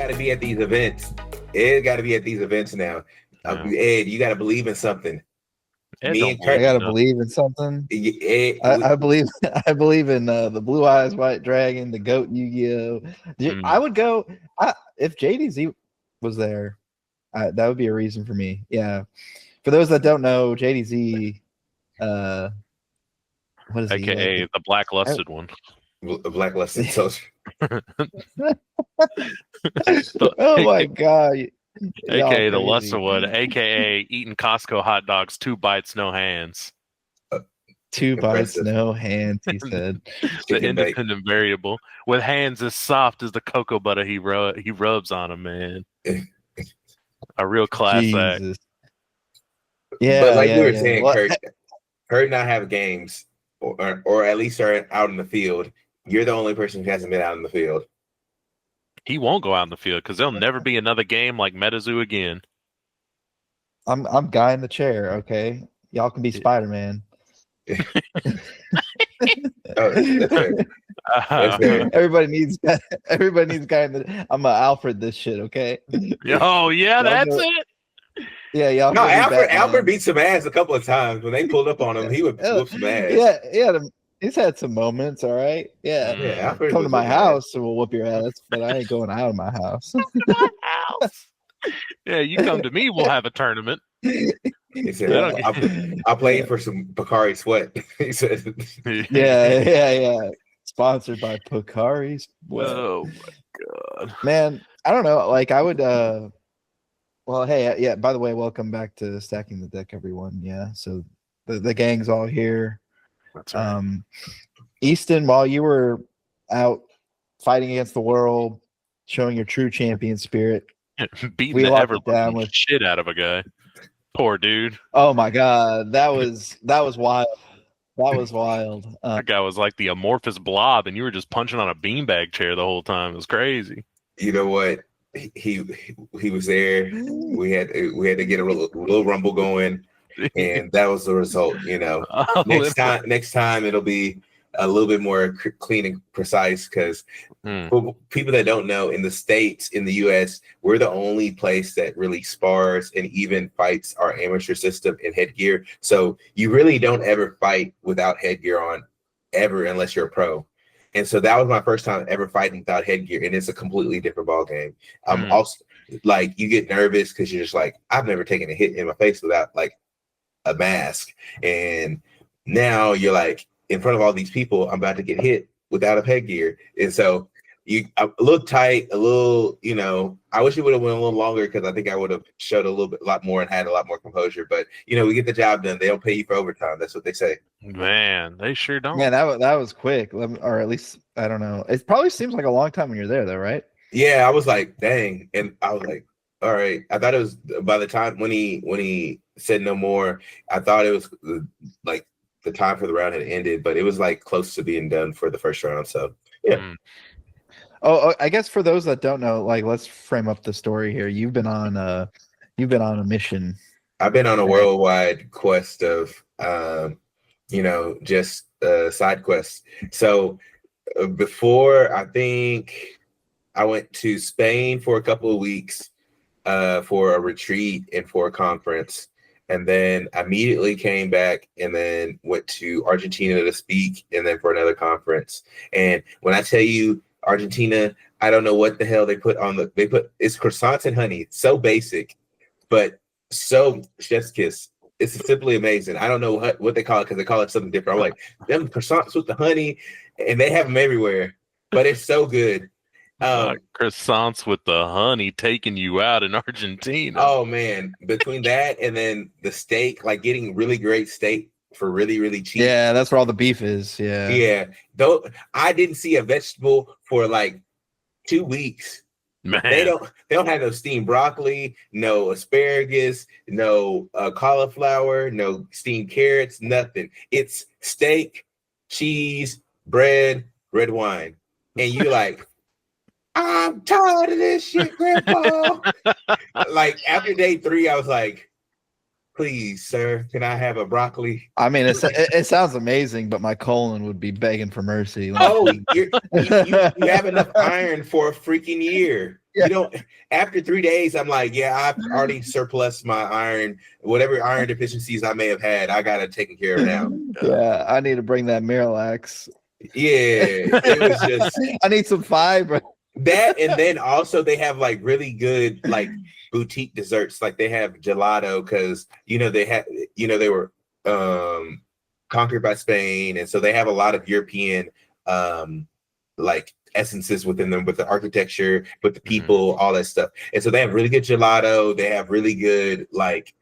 got to be at these events. Ed got to be at these events now. Ed, you got to believe in something. Ed Me don't and Kurt, I gotta believe in something. Ed, I believe in the Blue Eyes White Dragon, the Goat Yu-Gi-Oh. I would go if JDZ was there. That would be a reason for me. Yeah. For those that don't know, JDZ, what is he? AKA Like, the blacklusted one. blacklisted soldier. Oh my god. AKA the lesser one. AKA eating Costco hot dogs, 2 bites, no hands. 2 bites, no hands, he said. The independent variable. With hands as soft as the cocoa butter he rubs on them, man. A real class act. Yeah, but like we were saying, Kurt not have games, or at least are out in the field. You're the only person who hasn't been out in the field. He won't go out in the field because there'll never be another game like Metazoo again. I'm guy in the chair, okay? Y'all can be Spider-Man. That's fair. Everybody needs guy in the. I'm a Alfred this shit, okay? Oh yeah, that's it. Yeah, y'all. No, Alfred beat some ass a couple of times when they pulled up on him. He would whoop some ass. Yeah, he's had some moments. All right, yeah. Alfred come to my house and we'll whoop your ass, but I ain't going out of my house. Yeah, you come to me, we'll have a tournament. He said, I'll play for some Pocari Sweat. He said, yeah. Sponsored by Pocari Sweat. Oh my god, man! I don't know. Like I would. Well, hey, yeah. By the way, welcome back to Stacking the Deck, everyone. Yeah, so the gang's all here. That's right. Easton, while you were out fighting against the world, showing your true champion spirit, beating the ever shit out of a guy. Poor dude. Oh my god, that was wild. That was wild. That guy was like the amorphous blob, and you were just punching on a beanbag chair the whole time. It was crazy. You know what? He was there. We had to get a little rumble going, and that was the result. You know, next time it'll be a little bit more clean and precise because people that don't know, in the States, in the US, we're the only place that really spars and even fights our amateur system in headgear. So you really don't ever fight without headgear on ever unless you're a pro. And so that was my first time ever fighting without headgear, and it's a completely different ball game. Also, like, you get nervous because you're just like, I've never taken a hit in my face without like a mask, and now you're like in front of all these people, I'm about to get hit without a headgear, and so a little tight, a little, you know. I wish it would have went a little longer because I think I would have showed a lot more and had a lot more composure. But you know, we get the job done. They don't pay you for overtime. That's what they say. Man, they sure don't. Man, that was quick, or at least I don't know. It probably seems like a long time when you're there, though, right? Yeah, I was like, dang, and I was like, all right. I thought it was by the time when he said no more, I thought it was like the time for the round had ended, but it was like close to being done for the first round. So yeah. Oh, I guess for those that don't know, like, let's frame up the story here. You've been on a mission. I've been on a worldwide quest of, just side quests. So before, I think I went to Spain for a couple of weeks for a retreat and for a conference. And then immediately came back and then went to Argentina to speak and then for another conference. And when I tell you Argentina, I don't know what the hell they put it's croissants and honey. So basic, but so chef's kiss. It's simply amazing. I don't know what they call it because they call it something different. I'm like, them croissants with the honey, and they have them everywhere, but it's so good. Croissants with the honey taking you out in Argentina. Oh man, between that and then the steak, like getting really great steak for really, really cheap. Yeah, that's where all the beef is. Yeah. Though I didn't see a vegetable for like 2 weeks. Man. They don't have no steamed broccoli, no asparagus, no cauliflower, no steamed carrots, nothing. It's steak, cheese, bread, red wine, and you're like, I'm tired of this shit, Grandpa. Like after day 3, I was like, please, sir, can I have a broccoli? I mean, it sounds amazing, but my colon would be begging for mercy. Oh, you have enough iron for a freaking year. you don't. After 3 days, I'm like, yeah, I've already surplus my iron, whatever iron deficiencies I may have had. I got it taken care of now. Yeah, I need to bring that Miralax. Yeah, it was just I need some fiber. that, and then also they have like really good like boutique desserts. Like they have gelato because they were conquered by Spain, and so they have a lot of European like essences within them, with the architecture, with the people, all that stuff. And so they have really good gelato. They have really good like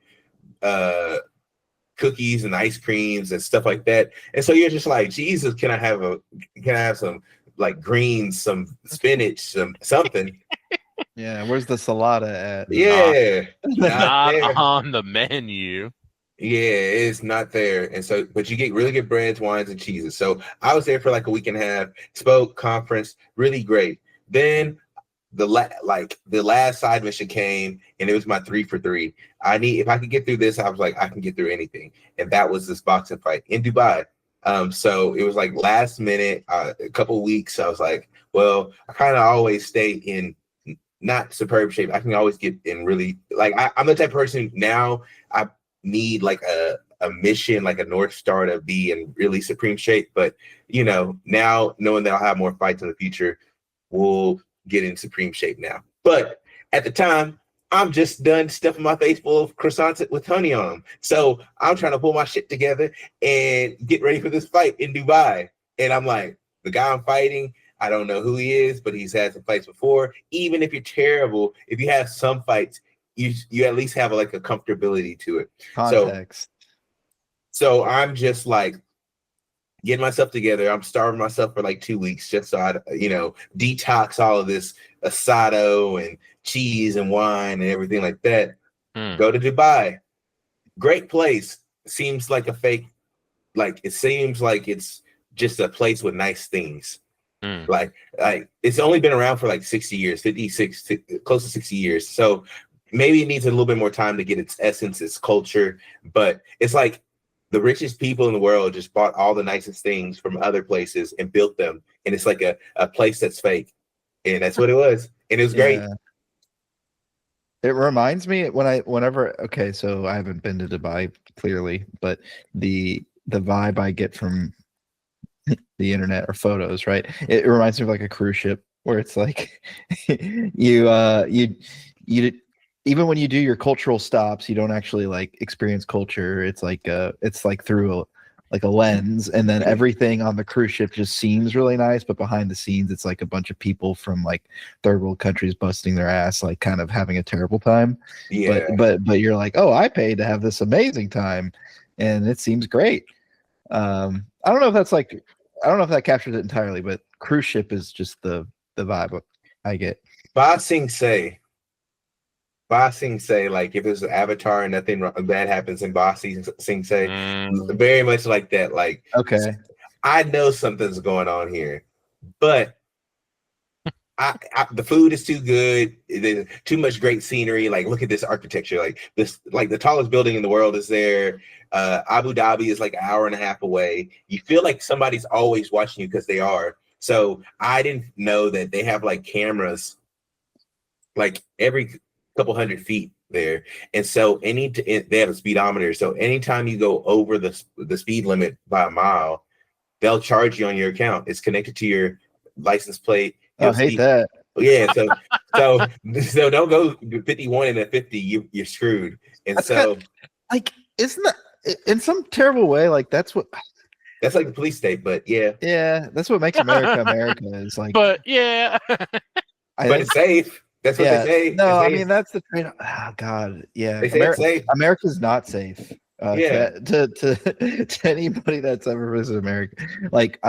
cookies and ice creams and stuff like that. And so you're just like, Jesus, can I have some like greens, some spinach, something? Yeah, where's the salada at? Yeah, not on the menu. Yeah, it's not there. And so, but you get really good breads, wines, and cheeses. So I was there for like a week and a half. Spoke, conference, really great. Then the last side mission came, and it was my 3 for 3. If I could get through this, I was like, I can get through anything. And that was this boxing fight in Dubai. So it was like last minute, a couple weeks. I was like, well, I kind of always stay in not superb shape. I can always get in really like I'm the type of person now. I need like a mission, like a North Star to be in really supreme shape. But now knowing that I'll have more fights in the future, we'll get in supreme shape now. But at the time, I'm just done stuffing my face full of croissants with honey on them. So I'm trying to pull my shit together and get ready for this fight in Dubai. And I'm like, the guy I'm fighting, I don't know who he is, but he's had some fights before. Even if you're terrible, if you have some fights, you at least have like a comfortability to it. Context. So I'm just like getting myself together. I'm starving myself for like 2 weeks just so I, detox all of this asado and cheese and wine and everything like that. Go to Dubai. Great place. Seems like a fake, like it seems like it's just a place with nice things. Like it's only been around for like 60 years, 56, close to 60 years. So maybe it needs a little bit more time to get its essence, its culture. But it's like the richest people in the world just bought all the nicest things from other places and built them. And it's like a place that's fake. And that's what it was. And it was great. It reminds me okay, so I haven't been to Dubai clearly, but the vibe I get from the internet or photos, right? It reminds me of like a cruise ship where it's like you even when you do your cultural stops, you don't actually like experience culture. It's like through a lens, and then everything on the cruise ship just seems really nice, but behind the scenes it's like a bunch of people from like third world countries busting their ass, like kind of having a terrible time. Yeah. But you're like, oh, I paid to have this amazing time and it seems great. I don't know if that captures it entirely, but cruise ship is just the vibe I get. Ba Sing Se, like if it's an Avatar and nothing bad happens in Ba Sing Se, very much like that. Like, okay, I know something's going on here, but the food is too good. There's too much great scenery. Like, look at this architecture. Like this, like the tallest building in the world is there. Abu Dhabi is like an hour and a half away. You feel like somebody's always watching you because they are. So I didn't know that they have like cameras like every couple hundred feet there. And so they have a speedometer. So anytime you go over the speed limit by a mile, they'll charge you on your account. It's connected to your license plate. I hate that. Yeah, so don't go 51 and a 50. You're screwed. And that's so like, isn't that in some terrible way? Like that's like the police state, but yeah, that's what makes America America is like. But yeah, but it's safe. That's what they say. No, I mean that's the train. Oh God, yeah. They say it's safe. America's not safe. To anybody that's ever visited America, like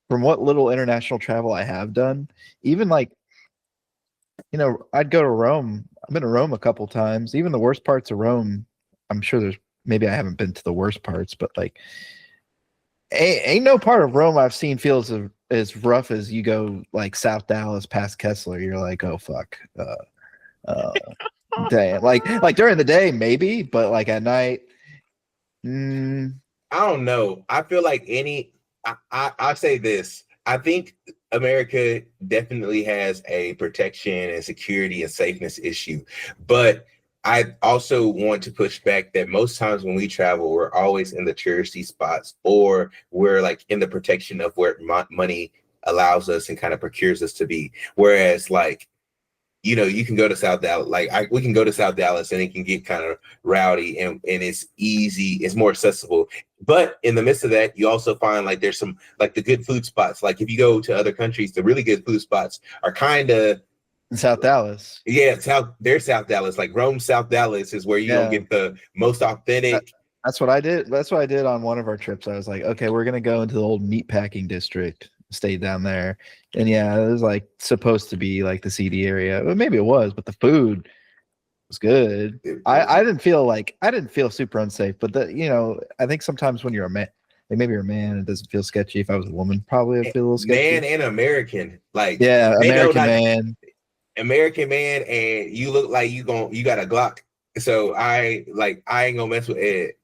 from what little international travel I have done, even like, I'd go to Rome. I've been to Rome a couple times. Even the worst parts of Rome, I'm sure maybe I haven't been to the worst parts, but like, ain't no part of Rome I've seen feels as rough as you go like South Dallas past Kessler. You're like, oh fuck, damn. Like during the day maybe, but like at night, I don't know. I feel like I say this. I think America definitely has a protection and security and safeness issue, but I also want to push back that most times when we travel, we're always in the touristy spots, or we're like in the protection of where money allows us and kind of procures us to be. Whereas like, you can go to South Dallas, we can go to South Dallas and it can get kind of rowdy, and it's easy, it's more accessible. But in the midst of that, you also find like there's some like the good food spots. Like if you go to other countries, the really good food spots are kind of in South Dallas. Yeah, South Dallas. Like Rome, South Dallas is where you'll get the most authentic. That's what I did. That's what I did on one of our trips. I was like, okay, we're gonna go into the old meatpacking district. Stayed down there, and yeah, it was like supposed to be like the seedy area. Well, maybe it was, but the food was good. I didn't feel super unsafe, but I think sometimes when you're a man, like maybe you're a man, it doesn't feel sketchy. If I was a woman, probably it'd feel a little sketchy. Man and American, like American man, and you look like you got a Glock. So I ain't gonna mess with Ed.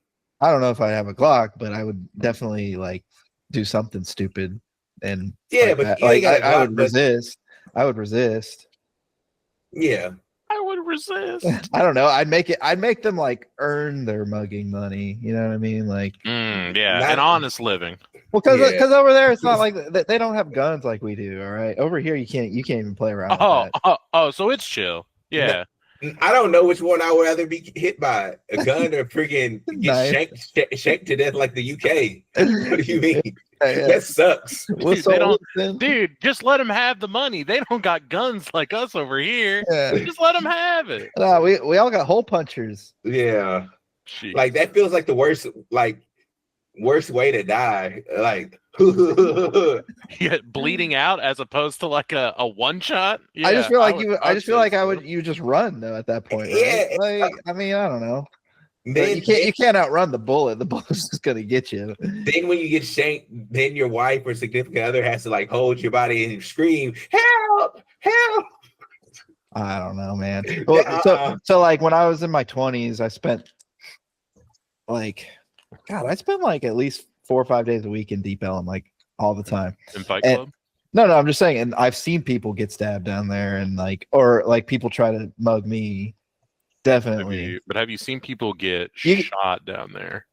I don't know if I have a Glock, but I would definitely like do something stupid. And yeah, but I would resist. I would resist. Yeah, I would resist. I don't know. I'd make them like earn their mugging money. You know what I mean? Like, an honest living. Well, because over there it's not like they don't have guns like we do. All right, over here you can't even play around. So it's chill. Yeah. I don't know which one I would rather be hit by, a gun or friggin' get shanked to death like the UK. What do you mean? That sucks. Dude, just let them have the money. They don't got guns like us over here. Yeah. Just let them have it. No, we all got hole punchers. Yeah. Jeez. Like that feels like the worst way to die. Like bleeding out as opposed to like a one shot. Yeah, I just feel like you just run though at that point. Right? Yeah. Like I mean, I don't know. Then, you can't outrun the bullet. The bullet's just gonna get you. Then when you get shanked, then your wife or significant other has to like hold your body and scream, "Help! Help!" I don't know, man. Well, so like when I was in my 20s, I spent like at least 4 or 5 days a week in Deep Ellum, like all the time. In Fight Club? No, I'm just saying, and I've seen people get stabbed down there, and or people try to mug me. Definitely. But have you seen people get shot down there?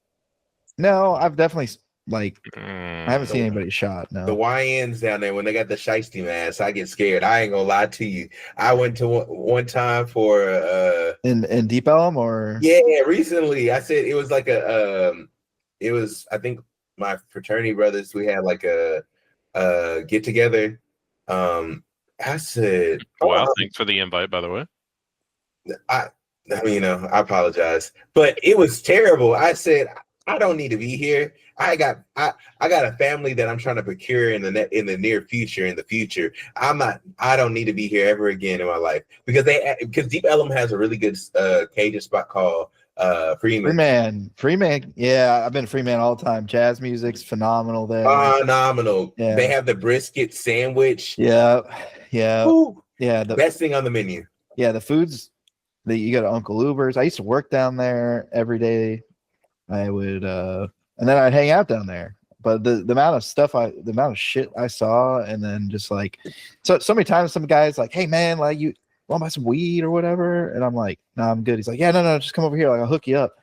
No, I've definitely I haven't seen anybody shot. No. The YNs down there, when they got the shiesty mask, I get scared. I ain't gonna lie to you. I went to one time for in Deep Ellum or recently. I said it was like it was, I think my fraternity brothers, we had like a get together. I said, wow, thanks for the invite, by the way. I apologize, but it was terrible. I said, I don't need to be here. I got a family that I'm trying to procure in the near future. In the future, I don't need to be here ever again in my life because Deep Ellum has a really good Cajun spot called Freeman. Yeah, I've been Freeman all the time. Jazz music's phenomenal there. Phenomenal. Yeah. They have the brisket sandwich. Yeah. Ooh, yeah. The best thing on the menu. Yeah, the food's you go to Uncle Uber's. I used to work down there every day. I would and then I'd hang out down there. But the amount of shit I saw, and then just like so many times some guys like, hey man, like you want to buy some weed or whatever? And I'm like, no, I'm good. He's like, yeah, no, just come over here, like I'll hook you up.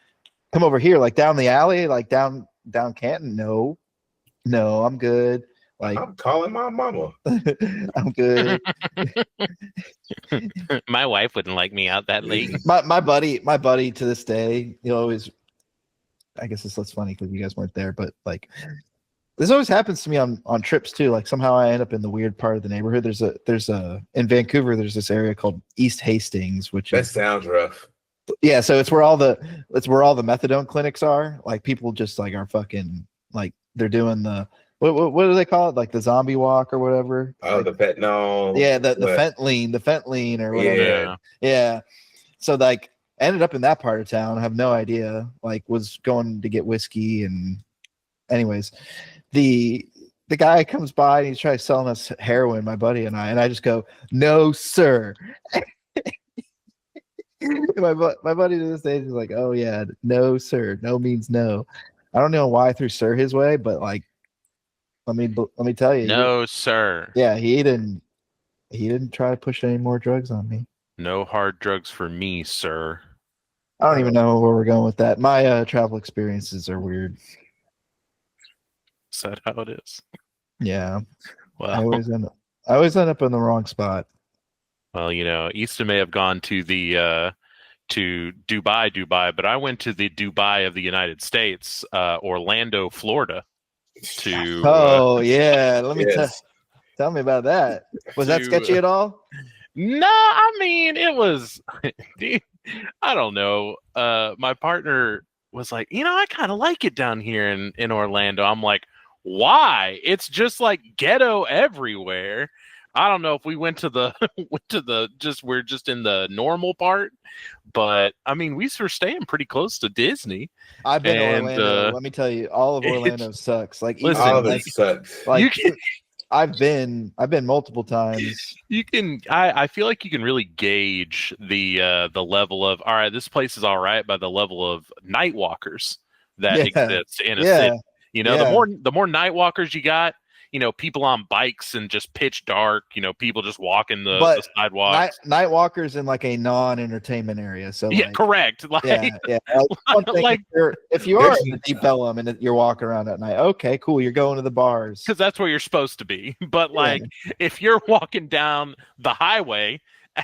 Come over here, like down the alley, like down Canton. No, I'm good. Like I'm calling my mama. I'm good. My wife wouldn't like me out that late. My buddy to this day, he always, I guess it's less funny because you guys weren't there, but like this always happens to me on trips too. Like somehow I end up in the weird part of the neighborhood. There's in Vancouver, there's this area called East Hastings, that sounds rough. Yeah, so it's where all the methadone clinics are. Like people just like are fucking like they're doing the what do they call it? Like the zombie walk or whatever. Oh, the fentanyl. Yeah, the fentanyl or whatever. Yeah. So like ended up in that part of town. I have no idea. Like was going to get whiskey, and anyways, the guy comes by and he's trying to sell us heroin, my buddy and I just go, no sir. my buddy to this day is like, oh yeah, no sir. No means no. I don't know why I threw sir his way, but like Let me tell you. No, sir. Yeah, he didn't try to push any more drugs on me. No hard drugs for me, sir. I don't even know where we're going with that. My travel experiences are weird. Is that how it is? Yeah. Well, I always end up in the wrong spot. well, Easton may have gone to the to Dubai, but I went to the Dubai of the United States, Orlando, Florida. Oh yeah, let me Yes. tell me about that. Was that sketchy at all? No, I mean it was. I don't know. My partner was like, I kind of like it down here in Orlando. I'm like, why? It's just like ghetto everywhere. I don't know if we went to the we're just in the normal part, but I mean we were staying pretty close to Disney. I've been to Orlando. Let me tell you, all of Orlando sucks. Like, listen, all of it sucks. Like, I've been multiple times. You can. I feel like you can really gauge the level of, all right, this place is all right, by the level of night walkers that exist in a city. The more night walkers you got, people on bikes and just pitch dark, people just walking the sidewalks. Night walkers in like a non-entertainment area. So yeah, correct. Like, yeah. Like, if you are in the deep Ellum and you're walking around at night, okay, cool. You're going to the bars because that's where you're supposed to be. But if you're walking down the highway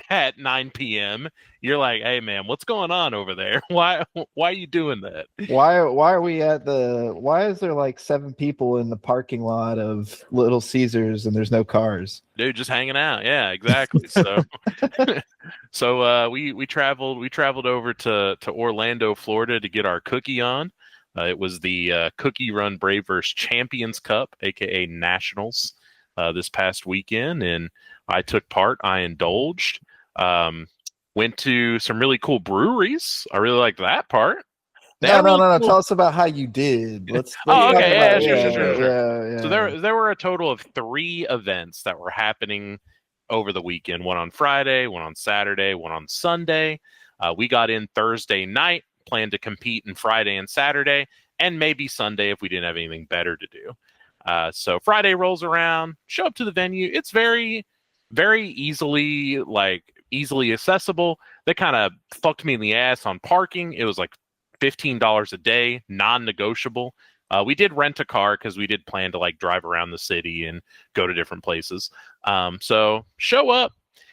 at 9 p.m., you're like, hey man, what's going on over there? Why are you doing that? Why are we why is there like 7 people in the parking lot of Little Caesars and there's no cars? Dude, just hanging out. Yeah, exactly. So we traveled over to Orlando, Florida to get our Cookierun. It was the Cookierun Braveverse Champions Cup, aka Nationals, this past weekend, and I took part. I indulged. Went to some really cool breweries. I really liked that part. No. Tell us about how you did. Let's okay. Sure. Yeah. So there were a total of 3 events that were happening over the weekend. One on Friday, one on Saturday, one on Sunday. We got in Thursday night, planned to compete in Friday and Saturday, and maybe Sunday if we didn't have anything better to do. So Friday rolls around, show up to the venue. It's very, very easily accessible. They kind of fucked me in the ass on parking. It was like $15 a day, non-negotiable. We did rent a car because we did plan to drive around the city and go to different places. So show up.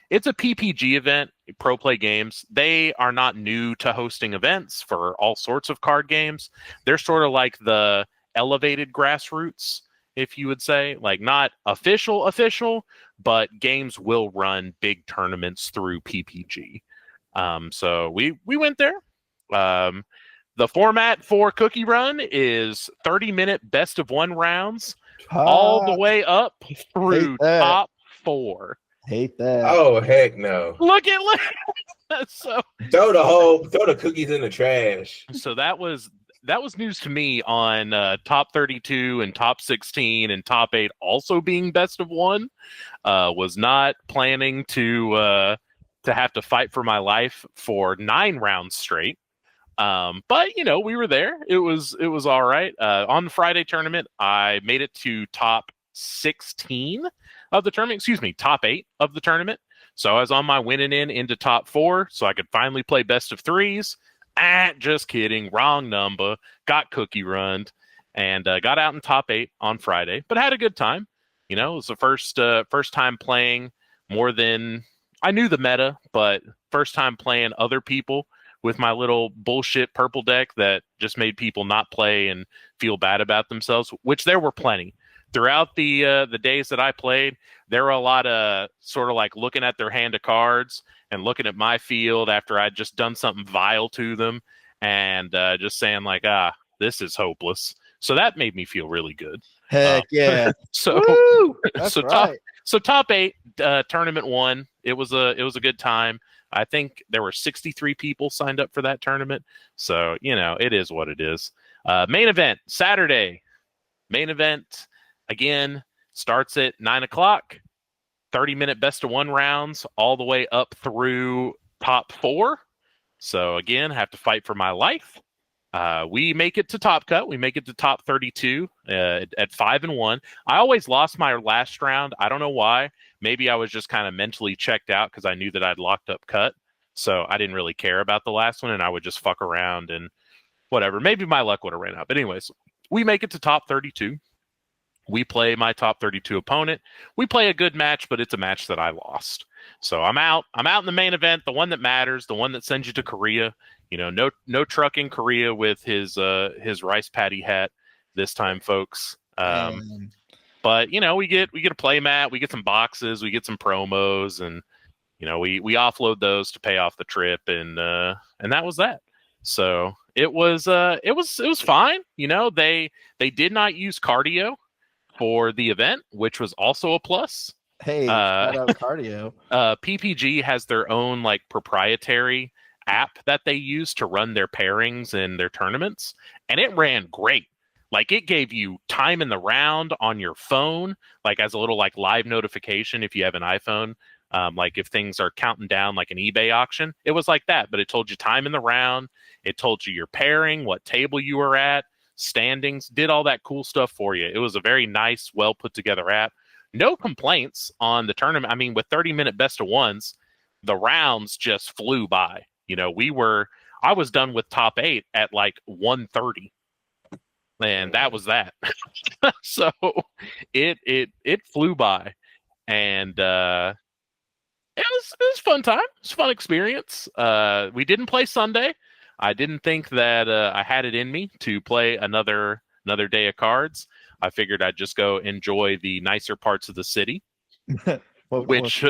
It's a PPG event, Pro Play Games. They are not new to hosting events for all sorts of card games. They're sort of like the elevated grassroots, if you would say, not official, but games will run big tournaments through PPG. So we went there. The format for Cookierun is 30-minute best of 1 rounds, all the way up through top 4. Hate that. Oh heck no! Look so throw the cookies in the trash. So that was news to me on top 32 and top 16 and top 8 also being best of 1. Was not planning to have to fight for my life for 9 rounds straight. But we were there. It was all right. On the Friday tournament, I made it to top 16 of the tournament. Excuse me, top 8 of the tournament. So I was on my winning into top 4, so I could finally play best of 3s. Just kidding. Wrong number. Got Cookierun and got out in top 8 on Friday, but had a good time. It was the first time playing more than I knew the meta, but first time playing other people with my little bullshit purple deck that just made people not play and feel bad about themselves, which there were plenty. Throughout the days that I played, there were a lot of sort of looking at their hand of cards and looking at my field after I'd just done something vile to them and just saying this is hopeless. So that made me feel really good. Heck yeah. So Woo! That's right. Top 8 tournament 1. It was a good time. I think there were 63 people signed up for that tournament. So, it is what it is. Main event, Saturday. Main event, again, starts at 9 o'clock. 30-minute best of 1 rounds all the way up through top 4. So, again, have to fight for my life. We make it to top cut. We make it to top 32 at 5-1. I always lost my last round. I don't know why. Maybe I was just kind of mentally checked out because I knew that I'd locked up cut. So I didn't really care about the last one, and I would just fuck around and whatever. Maybe my luck would have ran out. But anyways, we make it to top 32. We play my top 32 opponent. We play a good match, but it's a match that I lost. So I'm out. I'm out in the main event, the one that matters, the one that sends you to Korea. You know, no truck in Korea with his rice patty hat this time, folks. But you know, we get a play mat, we get some boxes, we get some promos, and you know, we offload those to pay off the trip, and that was that. So it was fine. You know, they did not use cardio for the event, which was also a plus. Hey, shout out cardio. PPG has their own like proprietary app that they use to run their pairings and their tournaments, and it ran great. Like it gave you time in the round on your phone, like as a little like live notification if you have an iPhone. Like if things are counting down like an eBay auction, it was like that, but it told you time in the round, it told you your pairing, what table you were at, standings, did all that cool stuff for you. It was a very nice, well put together app. No complaints on the tournament. I mean, with 30-minute best of ones, the rounds just flew by. You know, I was done with top 8 at like 1:30, and that was that. So it flew by, and it was a fun time. It was a fun experience. We didn't play Sunday. I didn't think that I had it in me to play another day of cards. I figured I'd just go enjoy the nicer parts of the city, which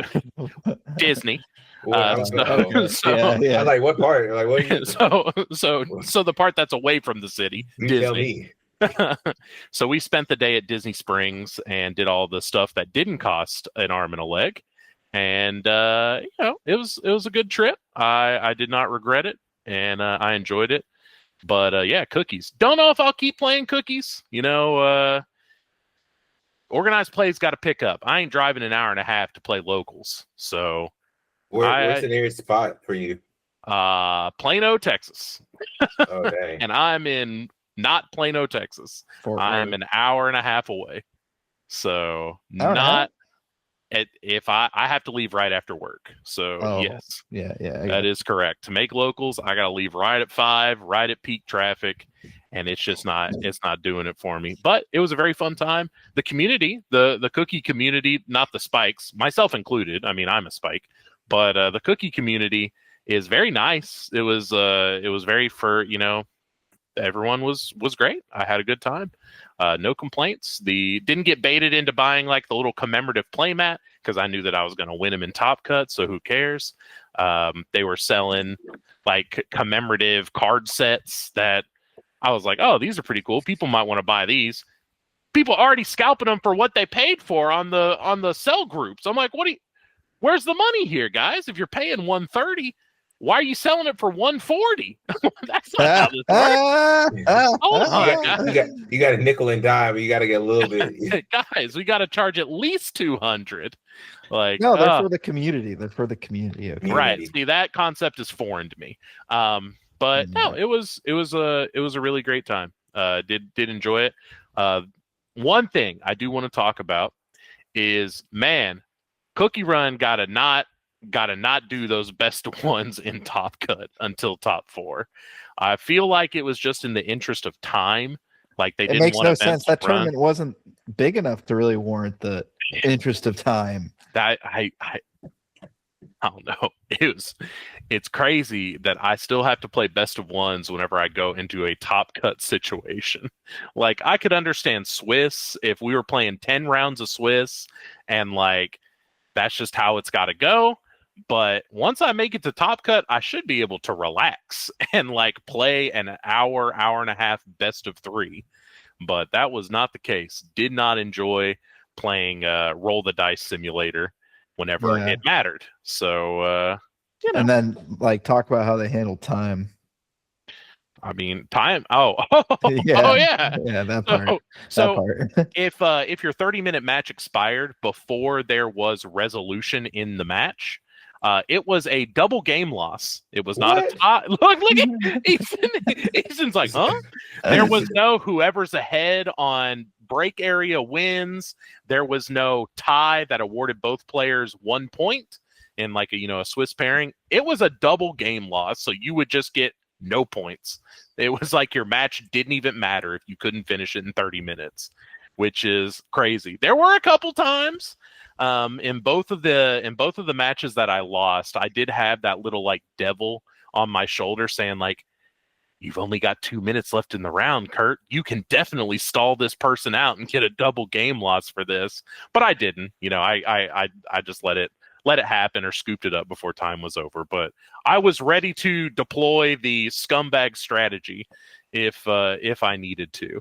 Disney. Yeah. I like what part? Like what? So the part that's away from the city, Disney. So we spent the day at Disney Springs and did all the stuff that didn't cost an arm and a leg, and you know, it was a good trip. I did not regret it, and I enjoyed it. But yeah, cookies. Don't know if I'll keep playing cookies. You know, organized play's got to pick up. I ain't driving an hour and a half to play locals, so. Where's the nearest spot for you? Plano, Texas. Oh, dang. And I'm in not Plano, Texas. I'm an hour and a half away. So if I have to leave right after work. So yes. Yeah. That is correct. To make locals, I gotta leave right at 5, right at peak traffic, and it's just not doing it for me. But it was a very fun time. The community, the cookie community, not the spikes, myself included. I mean, I'm a spike. But the cookie community is very nice. It was very you know, everyone was great. I had a good time. No complaints. Didn't get baited into buying like the little commemorative playmat because I knew that I was going to win them in Top Cut. So who cares? They were selling like commemorative card sets that I was like, oh, these are pretty cool. People might want to buy these. People already scalping them for what they paid for on the sell groups. I'm like, where's the money here, guys? If you're paying $130, why are you selling it for $140? That's not how this works. You got a nickel and dime, but you got to get a little bit. Guys, we got to charge at least $200. Like, no, they're for the community. They're for the community. Okay. Right. See, that concept is foreign to me. But no, it was a really great time. Did enjoy it. One thing I do want to talk about is, man, Cookierun gotta not do those best ones in Top Cut until top 4. I feel like it was just in the interest of time. Like they didn't. It makes no sense. That tournament wasn't big enough to really warrant the interest of time. That I don't know. It's crazy that I still have to play best of ones whenever I go into a Top Cut situation. Like I could understand Swiss if we were playing 10 rounds of Swiss and like. That's just how it's got to go. But once I make it to Top Cut, I should be able to relax and like play an hour and a half best of 3. But that was not the case. Did not enjoy playing Roll the Dice Simulator whenever it mattered. So, you know. And then like talk about how they handled time. I mean, time. Oh yeah. Yeah, that part. So if your 30-minute match expired before there was resolution in the match, It was a double game loss. It was not What? a tie. Look at Ethan. Ethan's like, huh? There was no whoever's ahead on break area wins. There was no tie that awarded both players 1 point in like a Swiss pairing. It was a double game loss, so you would just get no points. It was like your match didn't even matter if you couldn't finish it in 30 minutes, which is crazy. There were a couple times in both of the matches that I lost, I did have that little like devil on my shoulder saying like, you've only got 2 minutes left in the round, Kurt. You can definitely stall this person out and get a double game loss for this. But I didn't. I just let it happen or scooped it up before time was over. But I was ready to deploy the scumbag strategy if I needed to.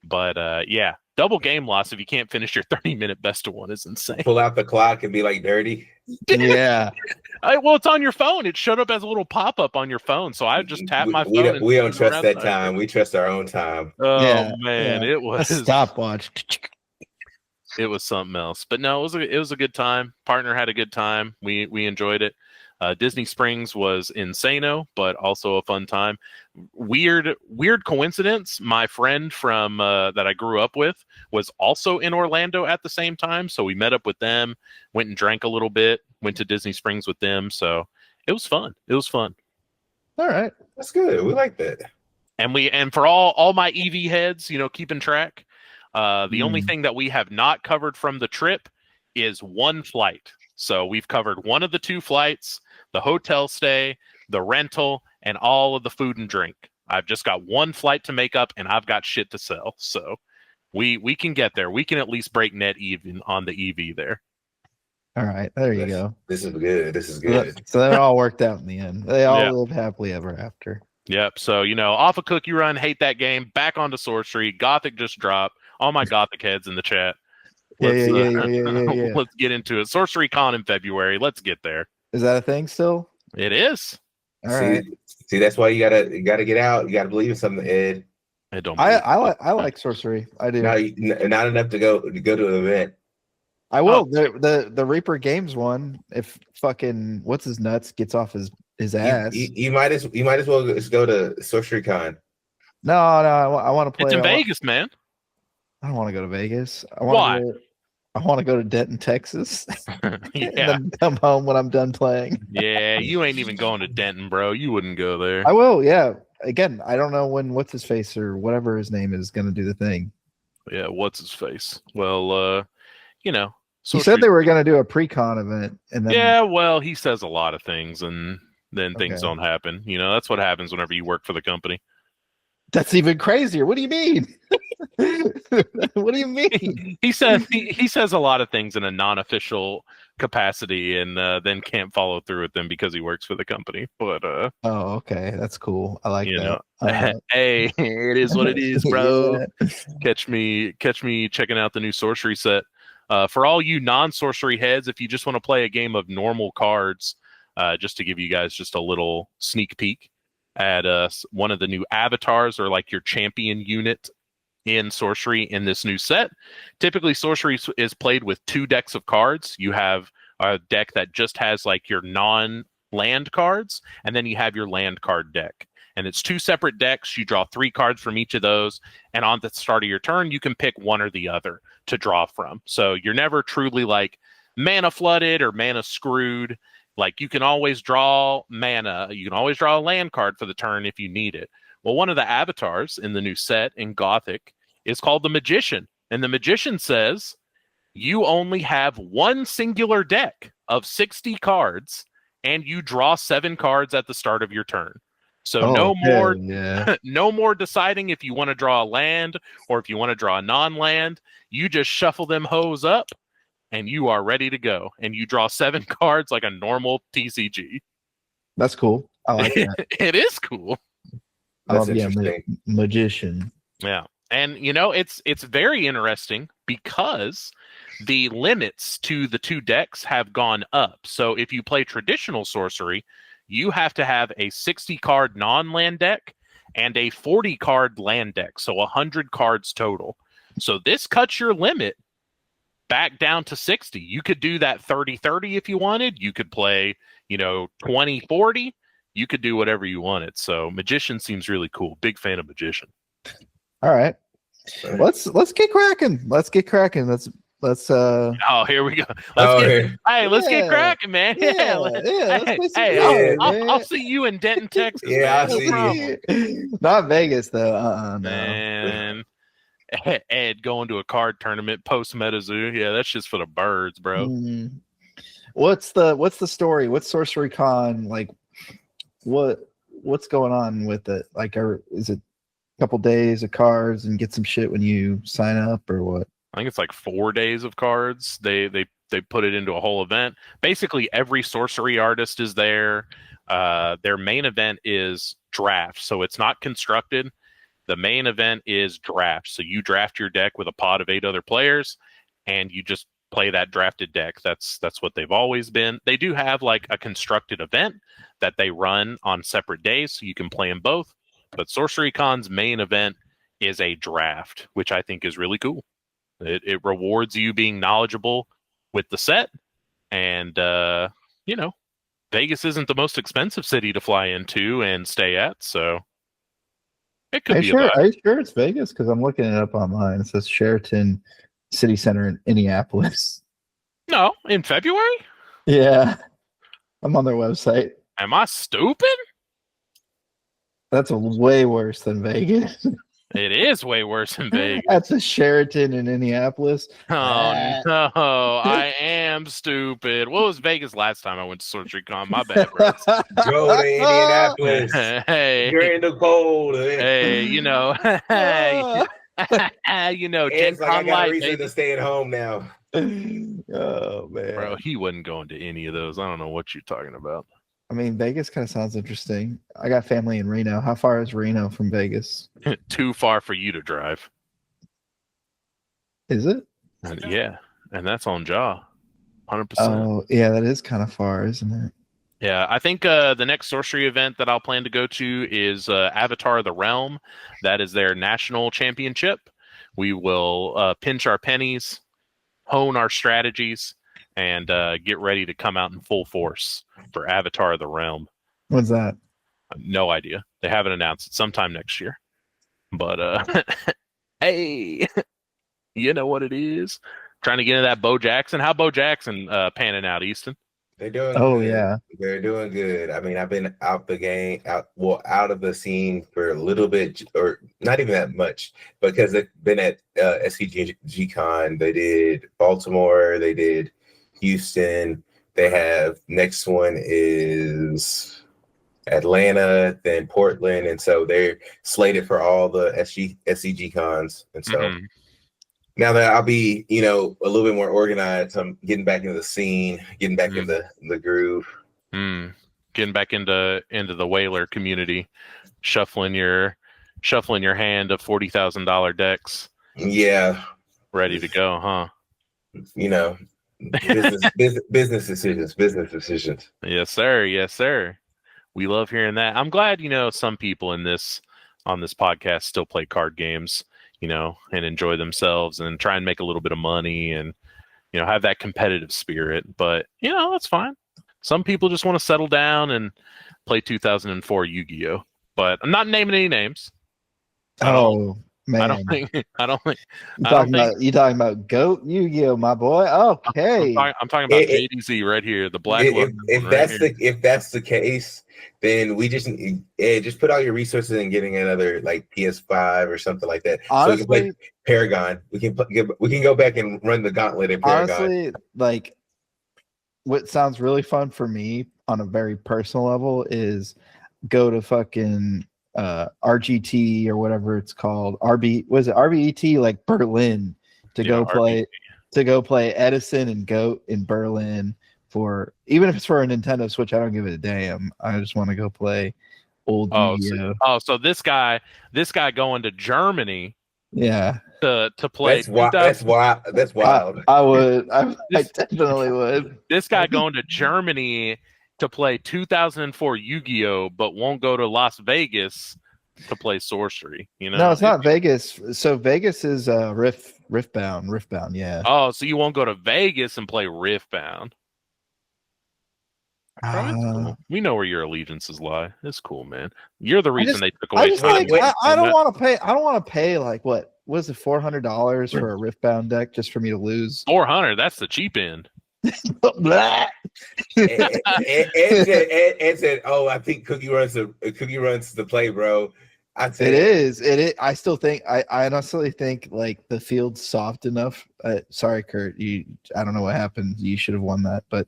But yeah, double game loss if you can't finish your 30-minute best of one is insane. Pull out the clock and be like dirty. Yeah. Well, it's on your phone. It showed up as a little pop-up on your phone, so I just tapped my phone. We don't trust that time. We trust our own time. Oh man, it was a stopwatch. It was something else. But no, it was a good time. Partner had a good time. We enjoyed it. Disney Springs was insano, but also a fun time. Weird coincidence. My friend from that I grew up with was also in Orlando at the same time, so we met up with them, went and drank a little bit, went to Disney Springs with them. So it was fun. All right, that's good. We like that. And for all my EV heads, keeping track. The only thing that we have not covered from the trip is one flight. So we've covered one of the 2 flights, the hotel stay, the rental, and all of the food and drink. I've just got one flight to make up, and I've got shit to sell. So we can get there. We can at least break net even on the EV there. All right, there you go. This is good. So that all worked out in the end. They all live happily ever after. Yep. So, off of Cookierun, hate that game. Back onto Sorcery. Gothic just dropped. All my Gothic heads in the chat. Let's get into it. Sorcery Con in February. Let's get there. Is that a thing still? It is. All right. See, that's why you gotta get out. You gotta believe in something, Ed. I like Sorcery. I do. Not enough to go to an event. I will. The Reaper Games one. If fucking what's his nuts gets off his ass, you might as well just go to Sorcery Con. No, I want to play. It's in Vegas, man. I don't want to go to Vegas. Why? I want to go to Denton, Texas. Yeah. And then come home when I'm done playing. Yeah, you ain't even going to Denton, bro. You wouldn't go there. I will. Yeah. Again, I don't know when what's his face or whatever his name is going to do the thing. Yeah, what's his face? Well, he said they were going to do a pre-con event, and then he says a lot of things, and then things don't happen. That's what happens whenever you work for the company. That's even crazier. What do you mean? What do you mean? He says a lot of things in a non-official capacity, and then can't follow through with them because he works for the company. But okay, that's cool. I like that. Hey, it is what it is, bro. Yeah. Catch me checking out the new sorcery set. For all you non-sorcery heads, if you just want to play a game of normal cards, just to give you guys just a little sneak peek at one of the new avatars, or like your champion unit in sorcery in this new set. Typically, sorcery is played with 2 decks of cards. You have a deck that just has like your non-land cards, and then you have your land card deck. And it's 2 separate decks. You draw 3 cards from each of those, and on the start of your turn, you can pick one or the other to draw from. So you're never truly like mana flooded or mana screwed. Like, you can always draw mana. You can always draw a land card for the turn if you need it. Well, one of the avatars in the new set in Gothic is called the Magician. And the Magician says you only have one singular deck of 60 cards, and you draw 7 cards at the start of your turn. So no more deciding if you want to draw a land or if you want to draw a non-land. You just shuffle them hoes up, and you are ready to go. And you draw 7 cards like a normal TCG. That's cool. I like that. It is cool. That's interesting. Magician. Yeah. And, it's very interesting because the limits to the 2 decks have gone up. So if you play traditional sorcery, you have to have a 60-card non-land deck and a 40-card land deck. So 100 cards total. So this cuts your limit back down to 60. You could do that 30-30 if you wanted. You could play, 2040, you could do whatever you wanted. So Magician seems really cool. Big fan of Magician. All right. Let's get cracking. Let's Oh, here we go. Let's get cracking, man. I'll see you in Denton, Texas. Yeah, man. I'll see you. Not Vegas though. No. Man. Ed going to a card tournament post Metazoo. Yeah, that's just for the birds, bro. What's the story? What's Sorcery Con like? What's going on with it? Like, is it a couple days of cards and get some shit when you sign up, or what? I think it's like 4 days of cards. They put it into a whole event. Basically, every sorcery artist is there. Their main event is draft, so it's not constructed. The main event is draft. So you draft your deck with a pod of 8 other players, and you just play that drafted deck. That's what they've always been. They do have like a constructed event that they run on separate days, so you can play them both. But Sorcery Con's main event is a draft, which I think is really cool. It rewards you being knowledgeable with the set, and Vegas isn't the most expensive city to fly into and stay at, so it could be. Are you sure it's Vegas? Because I'm looking it up online. It says Sheraton City Center in Indianapolis. No, in February? Yeah, I'm on their website. Am I stupid? That's way worse than Vegas. It is way worse than Vegas. That's a Sheraton in Indianapolis. Oh, no. I am stupid. What was Vegas last time I went to Sorcery Con? My bad, bro. Go to Indianapolis. Hey. You're in the cold. Hey, It's like I got a reason to stay at home now. Oh, man. Bro, he wasn't going to any of those. I don't know what you're talking about. I mean, Vegas kind of sounds interesting. I got family in Reno. How far is Reno from Vegas? Too far for you to drive. Is it? Yeah, and that's on Jaw. 100%. Oh, yeah, that is kind of far, isn't it? Yeah, I think the next sorcery event that I'll plan to go to is Avatar of the Realm. That is their national championship. We will pinch our pennies, hone our strategies, and get ready to come out in full force for Avatar of the Realm. What's that? No idea. They haven't announced it. Sometime next year. But hey, you know what it is. Trying to get into that Bo Jackson. How Bo Jackson panning out, Easton? They're doing good. Yeah. They're doing good. I mean, I've been out of the scene for a little bit, or not even that much, because they've been at SCG Con. They did Baltimore, they did Houston. They have next one is Atlanta, then Portland, and so they're slated for all the SCG cons. And so now that I'll be, a little bit more organized, I'm getting back into the scene, getting back in the groove. Getting back into the whaler community, shuffling your hand of $40,000 decks. Yeah, ready to go, huh? Business decisions. Yes, sir. We love hearing that. I'm glad some people on this podcast still play card games, and enjoy themselves and try and make a little bit of money and have that competitive spirit. But that's fine. Some people just want to settle down and play 2004 Yu-Gi-Oh. But I'm not naming any names. Oh man, I don't think. You talking about Goat Yu-Gi-Oh, my boy? Okay, I'm talking about JDZ right here, the black. If that's the case, then we just put all your resources in getting another like PS5 or something like that. Honestly, so we can play Paragon. We can go back and run the gauntlet in Paragon. Honestly, like what sounds really fun for me on a very personal level is go to fucking RGT or whatever it's called. RBET, like Berlin, to go play Edison and Goat in Berlin, for even if it's for a Nintendo Switch. I don't give it a damn. I just want to go play old Yu-Gi-Oh. So this guy going to Germany, to play. That's wild. I would. I definitely would. This guy going to Germany to play 2004 Yu-Gi-Oh, but won't go to Las Vegas to play sorcery. No, it's not Vegas. So Vegas is Riftbound. Yeah. Oh, so you won't go to Vegas and play Riftbound? Bro, it's cool. We know where your allegiances lie. It's cool, man. You're the reason they took away. I don't want to pay. I don't want to pay like what was it, $400 for a Riftbound deck just for me to lose? 400. That's the cheap end. Ed said, "Oh, I think Cookie runs the play, bro." It is. I still think. I honestly think like the field's soft enough. Sorry, Kurt. I don't know what happened. You should have won that, but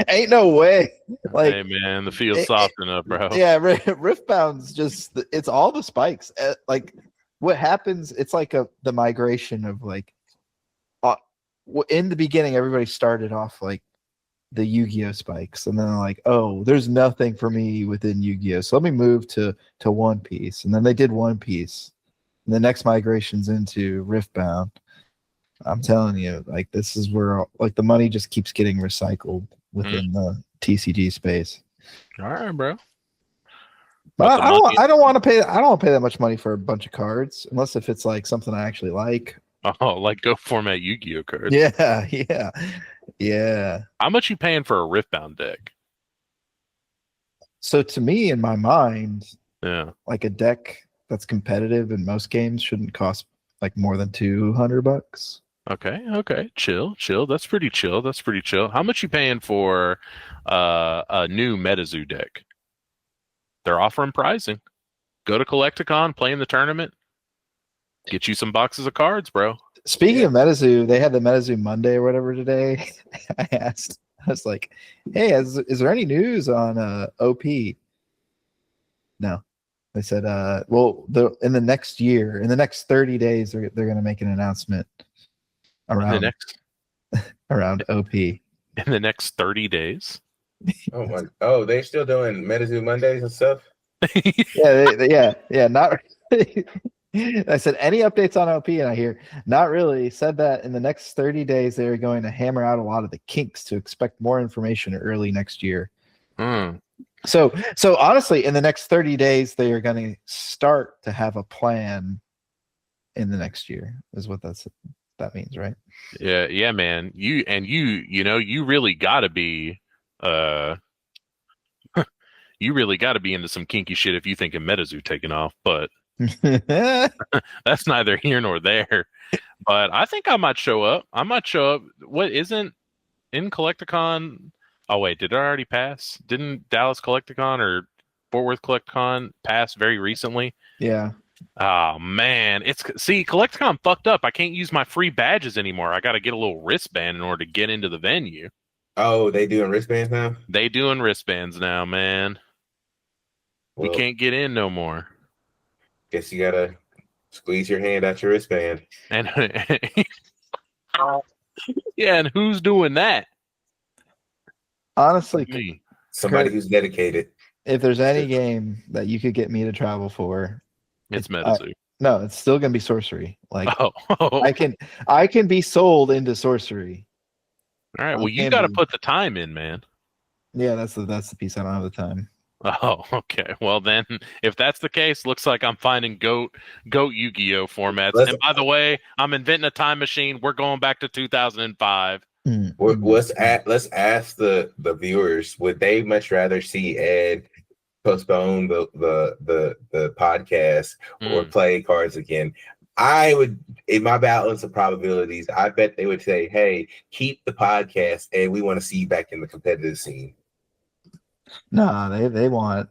ain't no way. Like, hey man, the field's soft enough, bro. Yeah, Riftbound's just. It's all the spikes. Like, what happens? It's like the migration of like. In the beginning, everybody started off like the Yugioh spikes, and then they're like, oh, there's nothing for me within Yugioh, so let me move to One Piece. And then they did One Piece, and the next migration's into Riftbound. I'm telling you, like, this is where like the money just keeps getting recycled within the TCG space. All right, bro. But I don't want to pay that much money for a bunch of cards, unless if it's like something I actually like. Oh, like Go Format Yu-Gi-Oh cards. Yeah. How much you paying for a Riftbound deck? So to me, in my mind, yeah, like a deck that's competitive in most games shouldn't cost like more than $200. Okay. Chill. That's pretty chill. How much you paying for a new Metazoo deck? They're offering pricing. Go to Collecticon, play in the tournament. Get you some boxes of cards, bro. Speaking of Metazoo, they had the Metazoo Monday or whatever today. I was like, hey, is there any news on OP? No. They said, in the next year, in the next 30 days, they're going to make an announcement around OP. In the next 30 days? Oh, they're still doing Metazoo Mondays and stuff? Yeah, not I said, any updates on OP? And I hear, not really. Said that in the next 30 days, they're going to hammer out a lot of the kinks to expect more information early next year. So honestly, in the next 30 days, they are going to start to have a plan in the next year, is what that means, right? Yeah, man. You really got to be you really got to be into some kinky shit if you think Metazoo taking off, but that's neither here nor there. But I think I might show up. What isn't in Collecticon? Oh wait, did it already pass? Didn't Dallas Collecticon or Fort Worth Collecticon pass very recently? Yeah. Oh man, Collecticon fucked up. I can't use my free badges anymore. I got to get a little wristband in order to get into the venue. Oh, they doing wristbands now? They doing wristbands now, man. Well, we can't get in no more. Guess you gotta squeeze your hand out your wristband. And yeah, and who's doing that? Honestly, somebody who's dedicated. If there's any game that you could get me to travel for, it's Metazoo. No, it's still gonna be Sorcery. Like, I can be sold into Sorcery. All right. Well, you got to put the time in, man. Yeah, that's the piece. I don't have the time. Oh, okay. Well, then, if that's the case, looks like I'm finding goat Yu-Gi-Oh formats. And by the way, I'm inventing a time machine. We're going back to 2005. Let's ask the viewers: would they much rather see Ed postpone the podcast or play cards again? I would, in my balance of probabilities, I bet they would say, "Hey, keep the podcast, and we want to see you back in the competitive scene." No, they want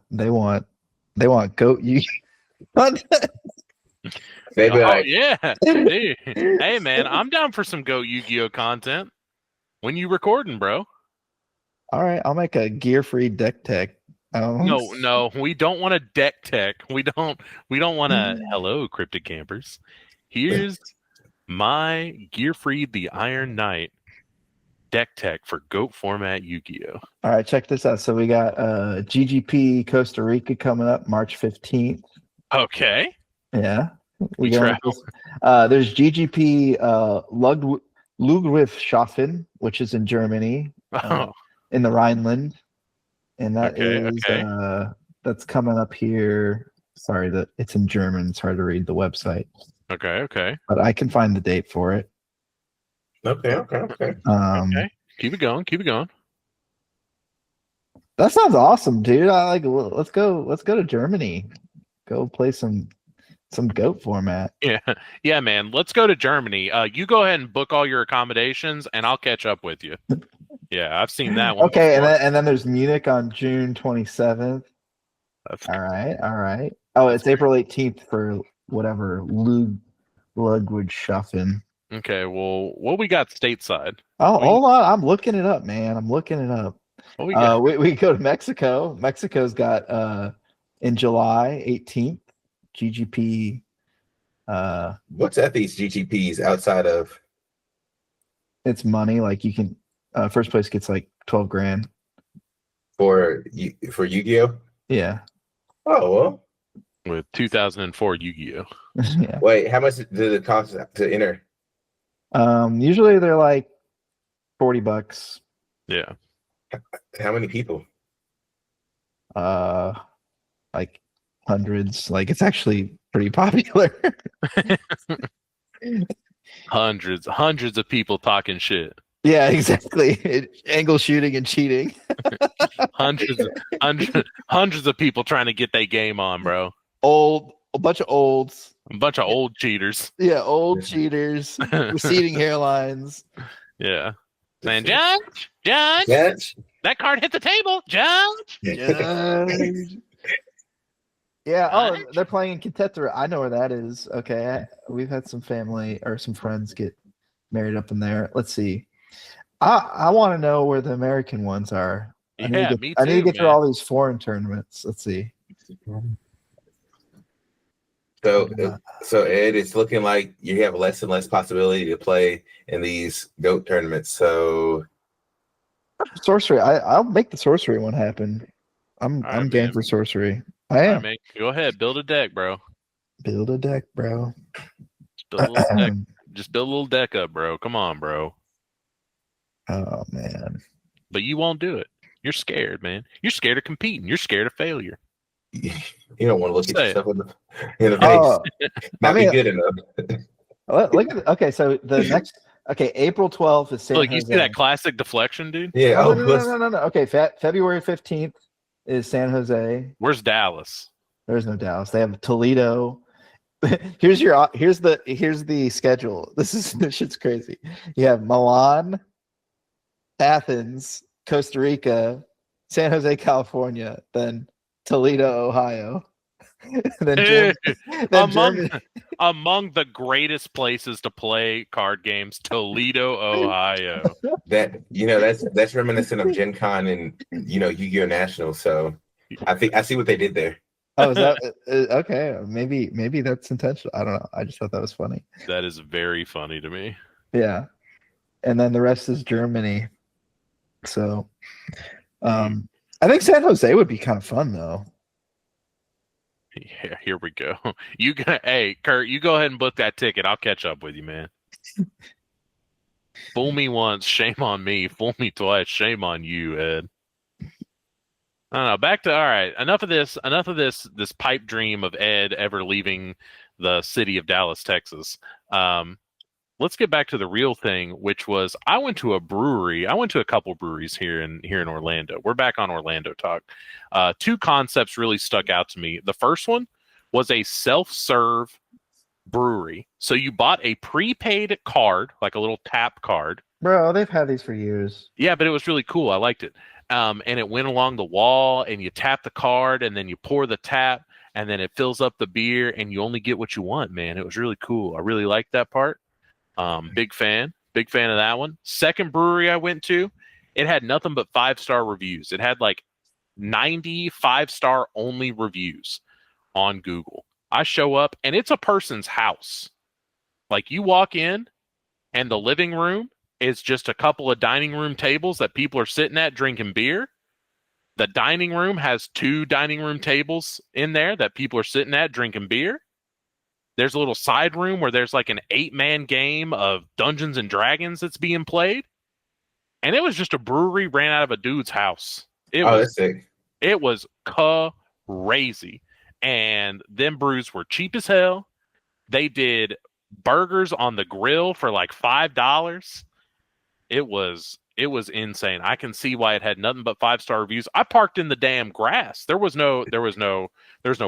goat you. They'd be like, yeah, dude. Hey man, I'm down for some goat Yu-Gi-Oh content. When you recording, bro? All right, I'll make a gear-free deck tech. No, we don't want a deck tech. We don't want a hello, cryptic campers. Here's my gear-free the Iron Knight deck tech for GOAT format Yu-Gi-Oh. All right, check this out. So we got GGP Costa Rica coming up March 15th. Okay. Yeah. There's GGP Ludwigshausen, which is in Germany, in the Rhineland. And that that's coming up here. Sorry, that it's in German. It's hard to read the website. Okay. But I can find the date for it. Okay. Okay. Keep it going. That sounds awesome, dude. I like. Let's go. Let's go to Germany. Go play some goat format. Yeah, man. Let's go to Germany. You go ahead and book all your accommodations, and I'll catch up with you. Yeah, I've seen that one. Okay, before. and then there's Munich on June 27th. All right. Oh, it's April 18th for whatever Ludwig Schaffen. Okay, well, what we got stateside? Oh, hold on. I'm looking it up, man. I'm looking it up. What we got? We go to Mexico. Mexico's got in July 18th, GGP. What's at these GGPs outside of? It's money. Like you can, first place gets like 12 grand for Yugioh. Yeah. Oh well. With 2004 Yu-Gi-Oh. Yeah. Wait, how much did it cost to enter? Usually they're like $40. Yeah. How many people? Like hundreds. Like it's actually pretty popular. Hundreds of people talking shit. Yeah, exactly. Angle shooting and cheating. hundreds of people trying to get their game on, bro. A bunch of olds. A bunch of old cheaters. Yeah, old cheaters. Receding hairlines. Yeah. Saying, Judge, that card hit the table, Judge. Yeah. Oh, they're playing in Quintetra. I know where that is. Okay, we've had some family or some friends get married up in there. Let's see. I want to know where the American ones are. Yeah, me too. I need to get through all these foreign tournaments. Let's see. So Ed, it's looking like you have less and less possibility to play in these GOAT tournaments. So sorcery, I'll make the sorcery one happen. I'm game for sorcery. I am. Right, go ahead, build a deck, bro. Build a deck, bro. Just build a little deck. Just build a little deck up, bro. Come on, bro. Oh man. But you won't do it. You're scared, man. You're scared of competing. You're scared of failure. You don't want to look at yourself in the face. Not be good enough. Look at okay, so the next April 12th is San Jose. You see that classic deflection, dude? Yeah. No. Okay, February 15th is San Jose. Where's Dallas? There's no Dallas. They have Toledo. Here's the schedule. This shit's crazy. You have Milan, Athens, Costa Rica, San Jose, California, then Toledo, Ohio. then among the greatest places to play card games, Toledo, Ohio. That's reminiscent of Gen Con and Yu-Gi-Oh! National. So I think I see what they did there. Oh, is that okay? Maybe that's intentional. I don't know. I just thought that was funny. That is very funny to me. Yeah, and then the rest is Germany. So, I think San Jose would be kind of fun though. Yeah, here we go. Hey, Kurt, you go ahead and book that ticket. I'll catch up with you, man. Fool me once, shame on me. Fool me twice, shame on you, Ed. I don't know. Back to all right. Enough of this pipe dream of Ed ever leaving the city of Dallas, Texas. Let's get back to the real thing, which was I went to a brewery. I went to a couple breweries here in Orlando. We're back on Orlando talk. Two concepts really stuck out to me. The first one was a self-serve brewery. So you bought a prepaid card, like a little tap card. Bro, they've had these for years. Yeah, but it was really cool. I liked it. And it went along the wall, and you tap the card, and then you pour the tap, and then it fills up the beer, and you only get what you want, man. It was really cool. I really liked that part. Big fan of that one. Second brewery I went to, it had nothing but 5-star reviews. It had like 95-star only reviews on Google. I show up, and it's a person's house. Like you walk in, and the living room is just a couple of dining room tables that people are sitting at drinking beer. The dining room has 2 dining room tables in there that people are sitting at drinking beer. There's a little side room where there's like an 8-man game of Dungeons and Dragons that's being played. And it was just a brewery ran out of a dude's house. That's sick. It was crazy. And them brews were cheap as hell. They did burgers on the grill for like $5. It was It was insane. I can see why it had nothing but 5-star reviews. I parked in the damn grass. There's no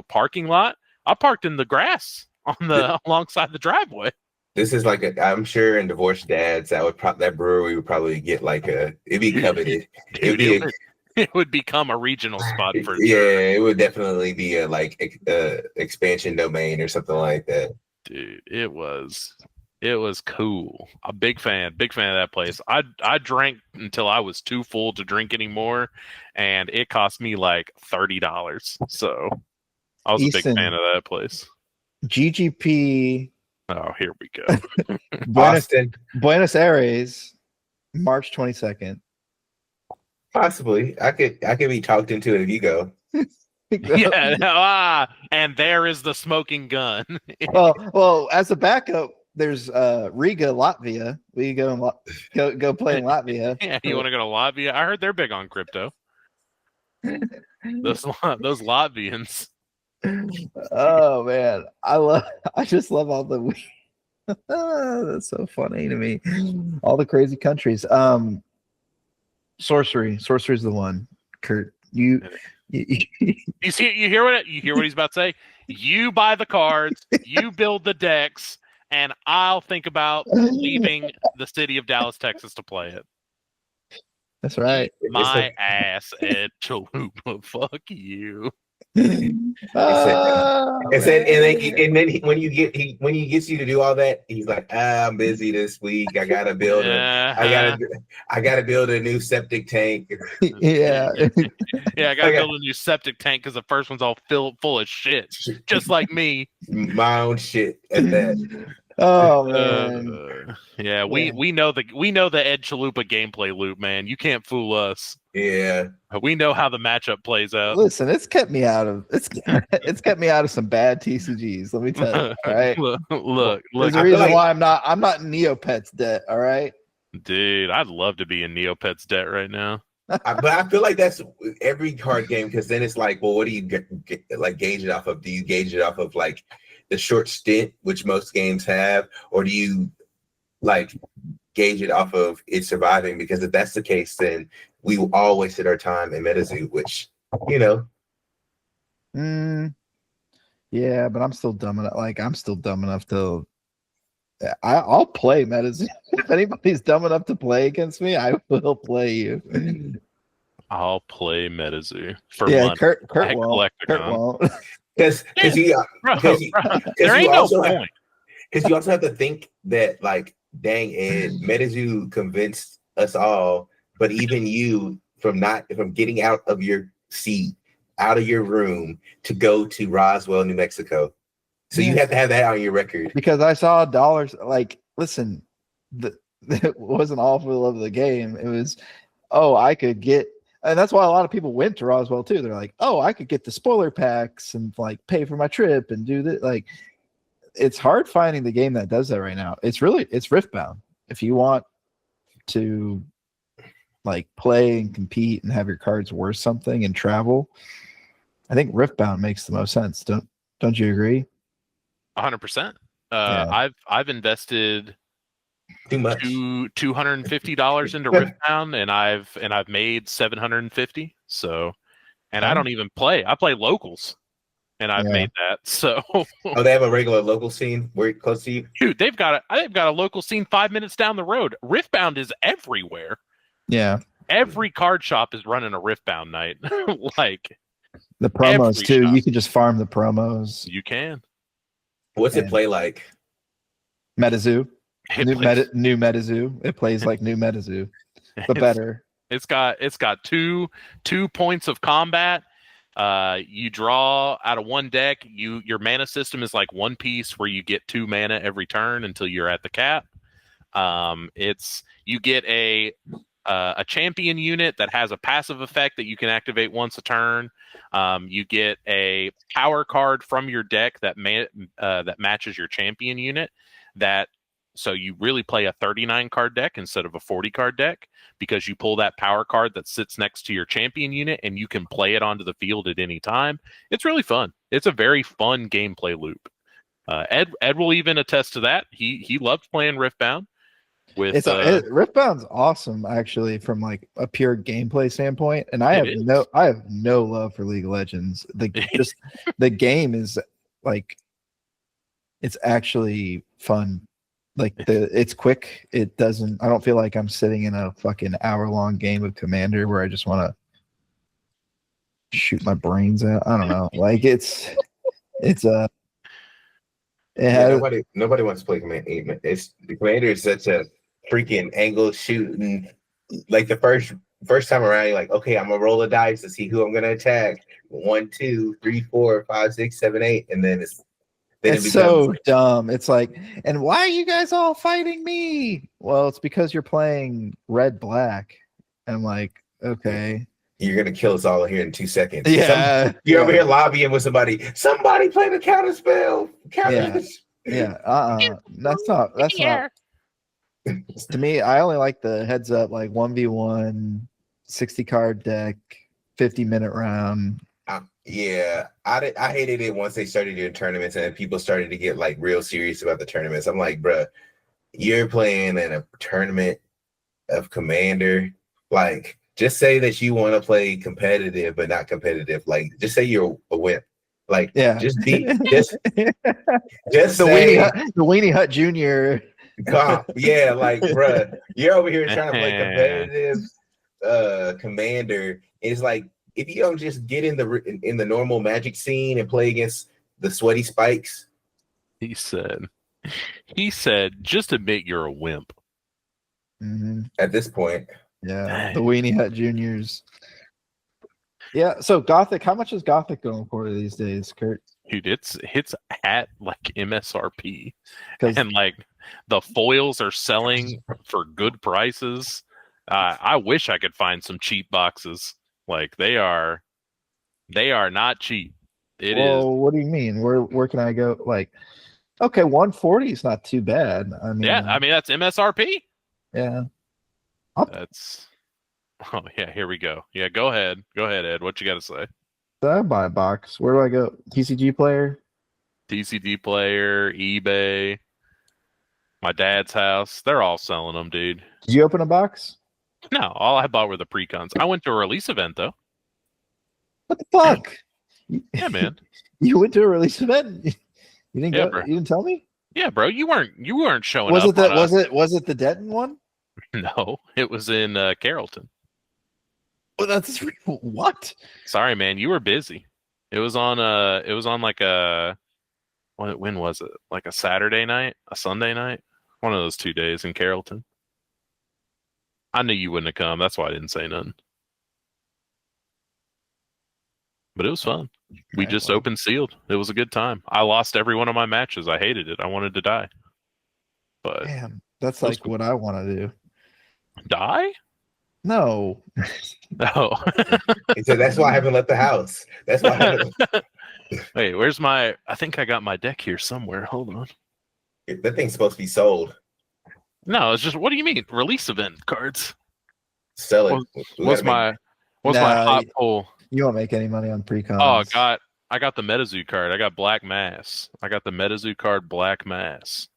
parking lot. I parked in the grass on the alongside the driveway. This is like I'm sure in divorced dads that brewery would probably get like it'd be coveted. It would become a regional spot for yeah, sure. It would definitely be a expansion domain or something like that. Dude, it was cool. A big fan of that place. I drank until I was too full to drink anymore, and it cost me like $30. So I was a big fan of that place. GGP. Oh, here we go. Buenos Aires, March 22nd. Possibly, I could be talked into it if you go. Yeah, and there is the smoking gun. well, as a backup, there's Riga, Latvia. We go play in Latvia. Yeah, you want to go to Latvia? I heard they're big on crypto. Those Latvians. Oh man, I just love all the. That's so funny to me. All the crazy countries. Sorcery's the one. Kurt, you hear what he's about to say? You buy the cards, you build the decks, and I'll think about leaving the city of Dallas, Texas to play it. That's right. My ass, Ed Chalupa. Fuck you. And then when he gets you to do all that, he's like, I'm busy this week. I gotta build I gotta build a new septic tank. Yeah. Yeah, I gotta build a new septic tank because the first one's all full of shit, just like me. My own shit at that. Oh man. Yeah, we know the Ed Chalupa gameplay loop, man. You can't fool us. Yeah, we know how the matchup plays out. Listen, it's kept me out of some bad TCGs. Let me tell you. All right. Look. There's a reason why I'm not in Neopets debt. All right. Dude, I'd love to be in Neopets debt right now. But I feel like that's every card game, because then it's like, well, what do you gauge it off of? Do you gauge it off of like the short stint, which most games have, or do you like gauge it off of it surviving? Because if that's the case, then we will all wasted our time in Metazoo, which, you know. Yeah, but I'm still dumb enough to. I'll play Metazoo. If anybody's dumb enough to play against me, I will play you. I'll play Metazoo for money. Kurt won't. Because you also have to think that, like, dang, Ed, Metazoo convinced us all, but even you from getting out of your seat, out of your room to go to Roswell, New Mexico. So you have to have that on your record. Because I saw dollars. Like, listen, it wasn't all for the love of the game. It was, I could get. And that's why a lot of people went to Roswell too. They're like, I could get the spoiler packs and like pay for my trip and do that. Like, it's hard finding the game that does that right now. It's Riftbound. If you want to like play and compete and have your cards worth something and travel, I think Riftbound makes the most sense. Don't you agree? 100%. I've invested too much, $250 into Riftbound, and I've made $750. So, and I don't even play. I play locals, and I've made that. So, they have a regular local scene where close to you, dude. They've got a local scene 5 minutes down the road. Riftbound is everywhere. Yeah, every card shop is running a Riftbound night. Like the promos too. Shop. You can just farm the promos. You can. What's it play like? Metazoo. New Metazoo. It plays like new Metazoo, but better. It's got two points of combat. You draw out of one deck. Your mana system is like one piece where you get 2 mana every turn until you're at the cap. You get a champion unit that has a passive effect that you can activate once a turn. You get a power card from your deck that matches your champion unit. So you really play a 39 card deck instead of a 40 card deck, because you pull that power card that sits next to your champion unit and you can play it onto the field at any time. It's really fun. It's a very fun gameplay loop. Ed will even attest to that. He loved playing Riftbound. With Riftbound's awesome actually from like a pure gameplay standpoint, and I have no love for League of Legends. The game is like it's actually fun. Like it's quick. I don't feel like I'm sitting in a fucking hour-long game of Commander where I just want to shoot my brains out. I don't know. Like nobody wants to play Commander. Commander is such a freaking angle shooting. Like the first time around, you're like, okay, I'm gonna roll the dice to see who I'm gonna attack. 1, 2, 3, 4, 5, 6, 7, 8, and then it becomes so dumb. It's like, and why are you guys all fighting me? Well, it's because you're playing red black. And I'm like, okay. You're gonna kill us all here in 2 seconds. Yeah. You're over here lobbying with somebody. Somebody play the counter spell. That's not to me. I only like the heads up, like 1v1, 60 card deck, 50-minute round. Yeah, I hated it once they started doing tournaments and people started to get like real serious about the tournaments. I'm like, bruh, you're playing in a tournament of Commander. Like, just say that you want to play competitive, but not competitive. Like, just say you're a wimp. Like, just say the Weenie Hut Junior. Yeah, like, bruh, you're over here trying to play competitive Commander. It's like, if you don't just get in the normal Magic scene and play against the sweaty spikes. He said, just admit you're a wimp. Mm-hmm. At this point. Yeah, the Weenie Hut Juniors. Yeah, so Gothic, how much is Gothic going for these days, Kurt? Dude, it's at like MSRP. And like the foils are selling for good prices. I wish I could find some cheap boxes. Like they are not cheap. What do you mean? Where can I go? Like, okay, 140 is not too bad. I mean, that's MSRP. Yeah. Oh yeah, here we go. Yeah, go ahead, Ed. What you got to say? I buy a box. Where do I go? TCG Player, eBay, my dad's house. They're all selling them, dude. Did you open a box? No, all I bought were the pre-cons. I went to a release event though. What the fuck? Yeah, man. You went to a release event? You didn't go? Bro. You didn't tell me? Yeah, bro. You weren't showing up. Was it the Denton one? No, it was in Carrollton. Well, that's what? Sorry, man. You were busy. It was on like a when was it? Like a Saturday night, a Sunday night, one of those 2 days in Carrollton. I knew you wouldn't have come. That's why I didn't say nothing. But it was fun. We just opened sealed. It was a good time. I lost every one of my matches. I hated it. I wanted to die. But damn, that's like cool. What I want to do. Die? No. No. He said, that's why I haven't left the house. That's why I haven't. Wait, where's my... I think I got my deck here somewhere. Hold on. That thing's supposed to be sold. No, it's just... What do you mean? Release event cards. Sell it. What's my hot pull? You won't make any money on pre-cons. Oh, I got the Metazoo card. I got Black Mass. I got the Metazoo card Black Mass.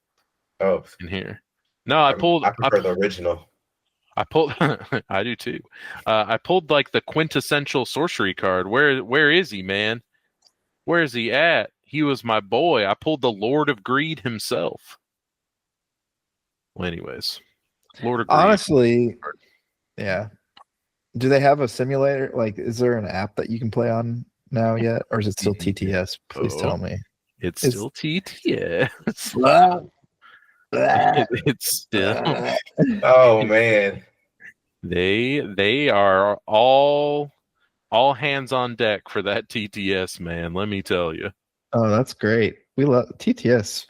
Oh. In here. No, I prefer the original. I pulled. I do too. I pulled like the quintessential sorcery card. Where is he, man? Where is he at? He was my boy. I pulled the Lord of Greed himself. Well, anyways, Lord of Greed. Honestly, yeah. Do they have a simulator? Like, is there an app that you can play on now yet, or is it still TTS? Please tell me. It's still TTS. It's still. Oh man. They are all hands on deck for that TTS, man. Let me tell you. Oh, that's great. We love TTS.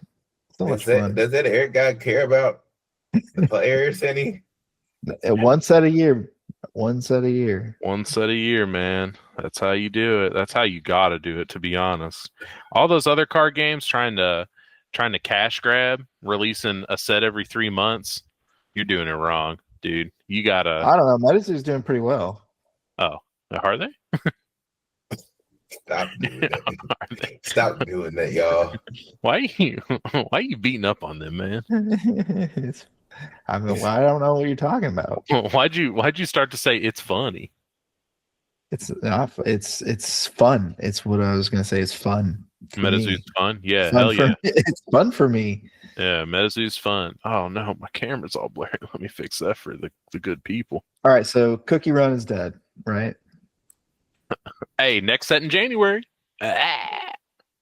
So much fun. Does that Eric guy care about the players any? One set a year. One set a year, man. That's how you do it. That's how you gotta do it, to be honest. All those other card games trying to cash grab, releasing a set every 3 months, you're doing it wrong, dude. You gotta... I don't know. Metazoo's doing pretty well. Oh, are they? Stop doing that. Stop doing that, y'all. Why are you beating up on them, man? I mean, I don't know what you're talking about. Why'd you start to say it's funny? It's not. It's fun. It's what I was gonna say. It's fun. For Metazoo's me. fun. Yeah, Fun hell for yeah. me. It's fun for me. Yeah, Metazoo's fun. Oh no, my camera's all blurry. Let me fix that for the good people. All right, so Cookierun is dead, right? Hey, next set in January. Ah,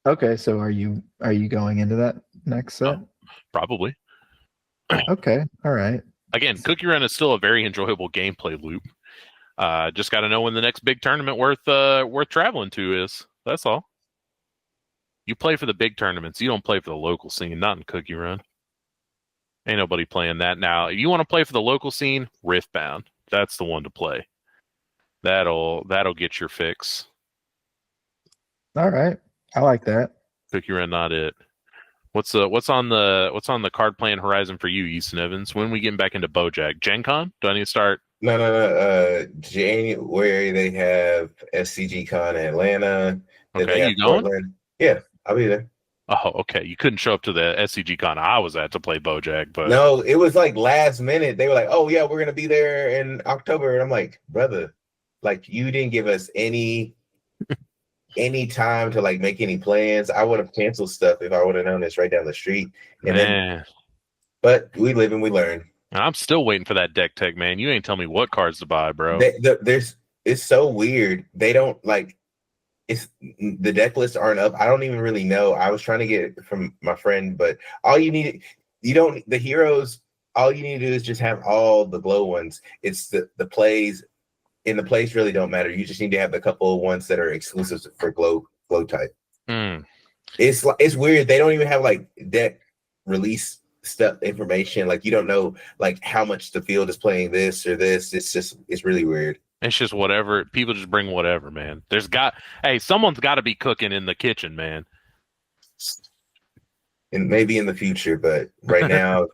Okay, so are you going into that next set? probably. Okay, all right. Again, Cookierun is still a very enjoyable gameplay loop. Just got to know when the next big tournament worth traveling to is. That's all. You play for the big tournaments. You don't play for the local scene. Not in Cookierun. Ain't nobody playing that now. You want to play for the local scene? Riftbound. That's the one to play. That'll get your fix. All right, I like that. Cookierun, not it. What's on the card playing horizon for you, Easton Evans? When we getting back into Bojack? Gen Con? Do I need to start? No. January they have SCG Con in Atlanta. Then they have you going? Portland. Yeah, I'll be there. Oh, okay. You couldn't show up to the SCG Con I was at to play Bojack, but No, it was like last minute. They were like, "Oh yeah, we're gonna be there in October," and I'm like, "Brother, like you didn't give us any time to like make any plans. I would have canceled stuff if I would have known it's right down the street." And then, but we live and we learn. I'm still waiting for that deck tech, man. You ain't tell me what cards to buy, bro. It's so weird. They don't like. It's the deck lists aren't up. I don't even really know. I was trying to get it from my friend, but all you need, the heroes. All you need to do is just have all the glow ones. It's the plays, and the plays really don't matter. You just need to have a couple of ones that are exclusive for glow type. It's weird. They don't even have like deck release stuff information. Like you don't know like how much the field is playing this or this. It's really weird. It's just whatever. People just bring whatever, man. Someone's got to be cooking in the kitchen, man. And maybe in the future, but right now,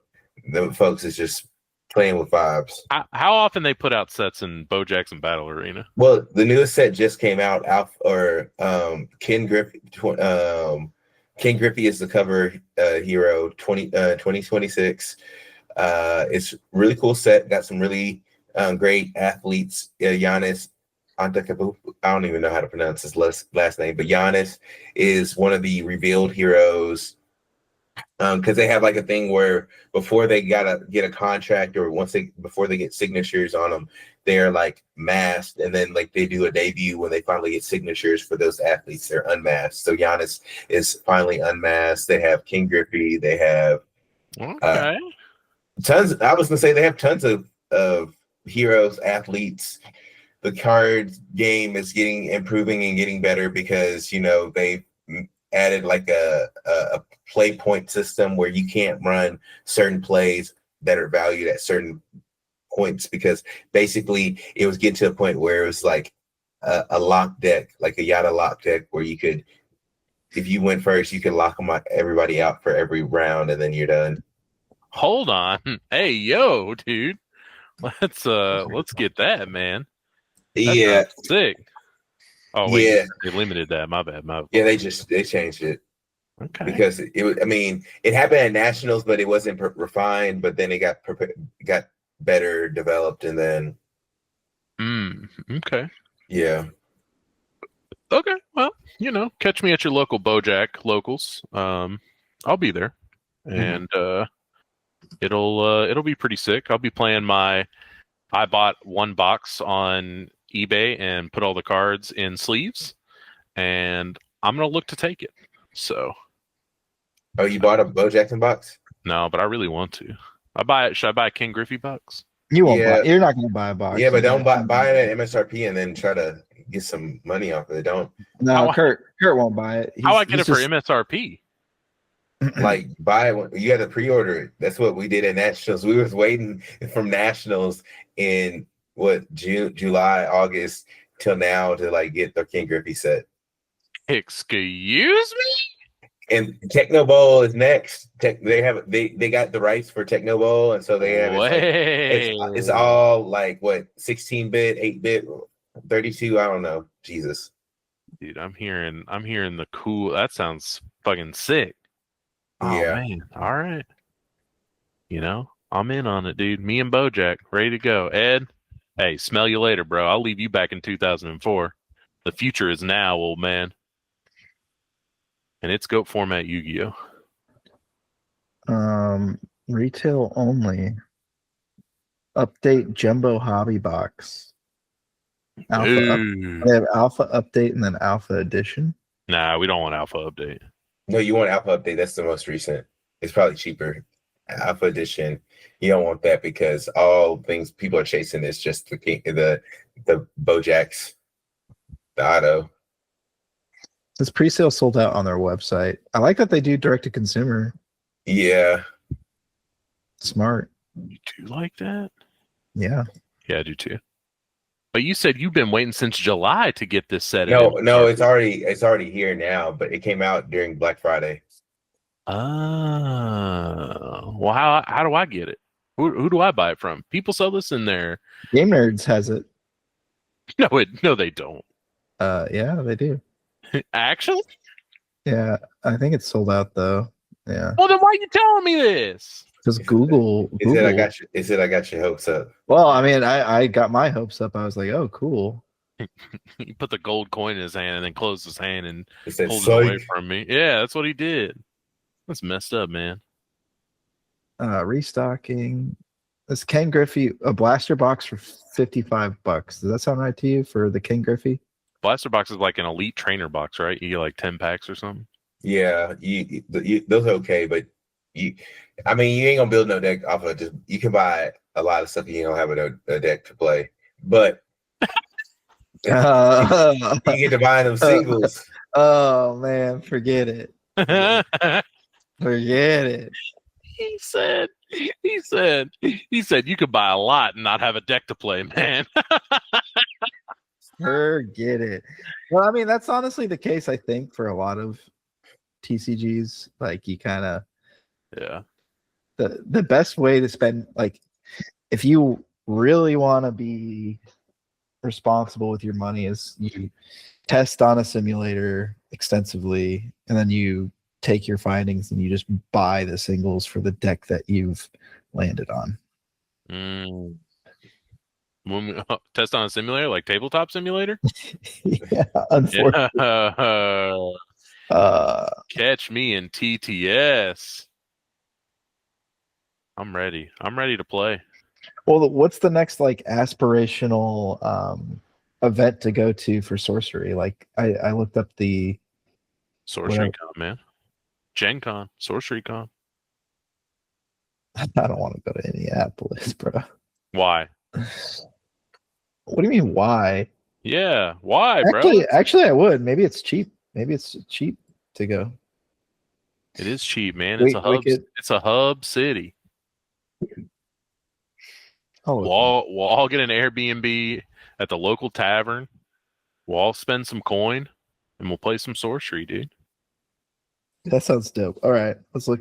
the folks is just playing with vibes. How often they put out sets in Bojack's and Battle Arena? Well, the newest set just came out. Ken Griffey. Ken Griffey is the cover hero 2026. It's really cool set. Got some really great athletes. Giannis Antetokounmpo. I don't even know how to pronounce his last name, but Giannis is one of the revealed heroes. Because they have like a thing where before they gotta get a contract or before they get signatures on them, they're like masked, and then like they do a debut when they finally get signatures for those athletes. They're unmasked. So Giannis is finally unmasked. They have King Griffey. They have tons. I was gonna say they have tons of heroes, athletes. The card game is improving and getting better because they added like a play point system where you can't run certain plays that are valued at certain points, because basically it was getting to a point where it was like a lock deck, like a Yada lock deck, where you could, if you went first, you could lock everybody out for every round and then you're done. Hold on. Hey, yo, dude. Let's get that, man. That sounds sick. Oh wait, yeah, they limited that. My bad. Yeah, they changed it. Okay. Because it happened at nationals, but it wasn't refined. But then it got better developed, and then. Okay. Yeah. Okay. Well, catch me at your local Bojack locals. I'll be there, and it'll be pretty sick. I'll be playing I bought one box on eBay and put all the cards in sleeves, and I'm gonna look to take it. So. Oh, you bought a Bo Jackson box? No, but I really want to. Should I buy a King Griffey box? You won't buy. You're not gonna buy a box. Yeah, but don't buy it at MSRP and then try to get some money off of it. Don't. No, Kurt won't buy it. How I get it for MSRP? Like buy it. You got to pre-order it. That's what we did at nationals. We was waiting from nationals in June, July, August till now to like get the King Griffey set. Excuse me? And Techno Bowl is next. They got the rights for Techno Bowl, and so they have it's all like 16-bit, 8-bit, 32. I don't know. Jesus, dude, I'm hearing the cool. That sounds fucking sick. Oh, yeah, man. All right. I'm in on it, dude. Me and Bojack, ready to go. Ed, hey, smell you later, bro. I'll leave you back in 2004. The future is now, old man. And it's GOAT format Yu-Gi-Oh. Retail only. Update Jumbo Hobby Box. They have Alpha Update and then Alpha Edition. Nah, we don't want Alpha Update. No, you want Alpha Update. That's the most recent. It's probably cheaper. Alpha Edition, you don't want that because all things people are chasing is just the Bojacks, the auto. This pre-sale sold out on their website. I like that they do direct to consumer. Yeah. Smart. You do like that? Yeah. Yeah, I do too. But you said you've been waiting since July to get this set. No, it's already here now, but it came out during Black Friday. Oh. Well, how do I get it? Who do I buy it from? People sell this in there. Game Nerds has it. No, they don't. Yeah, they do. Actually? Yeah, I think it's sold out though. Yeah. Well, then why are you telling me this? Because Google. I got your hopes up. Well, I mean, I got my hopes up. I was like, oh, cool. He put the gold coin in his hand and then closed his hand and Said, pulled it away from me. Yeah, that's what he did. That's messed up, man. Restocking. This Ken Griffey, a blaster box for $55. Does that sound right to you for the Ken Griffey? Blaster box is like an elite trainer box, right? You get like 10 packs or something. Yeah, those are okay, but you ain't gonna build no deck off of just. You can buy a lot of stuff and you don't have a deck to play, but you get to buy them singles. Oh man, forget it. Forget it. He said you could buy a lot and not have a deck to play, man. Forget it. Well, I mean, that's honestly the case, I think, for a lot of TCGs. Like, you kind of, yeah. The best way to spend, like, if you really want to be responsible with your money, is you test on a simulator extensively, and then you take your findings and you just buy the singles for the deck that you've landed on. When we test on a simulator, like Tabletop Simulator? Yeah, unfortunately. Catch me in TTS. I'm ready. I'm ready to play. Well, what's the next like aspirational event to go to for sorcery? Like, I looked up the Sorcery Con, man. Gen Con, Sorcery Con. I don't want to go to Indianapolis, bro. Why? What do you mean, why? Yeah, why, bro? Actually, I would. Maybe it's cheap. Maybe it's cheap to go. It is cheap, man. It's a hub. It's a hub city. We'll all get an Airbnb at the local tavern. We'll all spend some coin, and we'll play some sorcery, dude. That sounds dope. All right, let's look.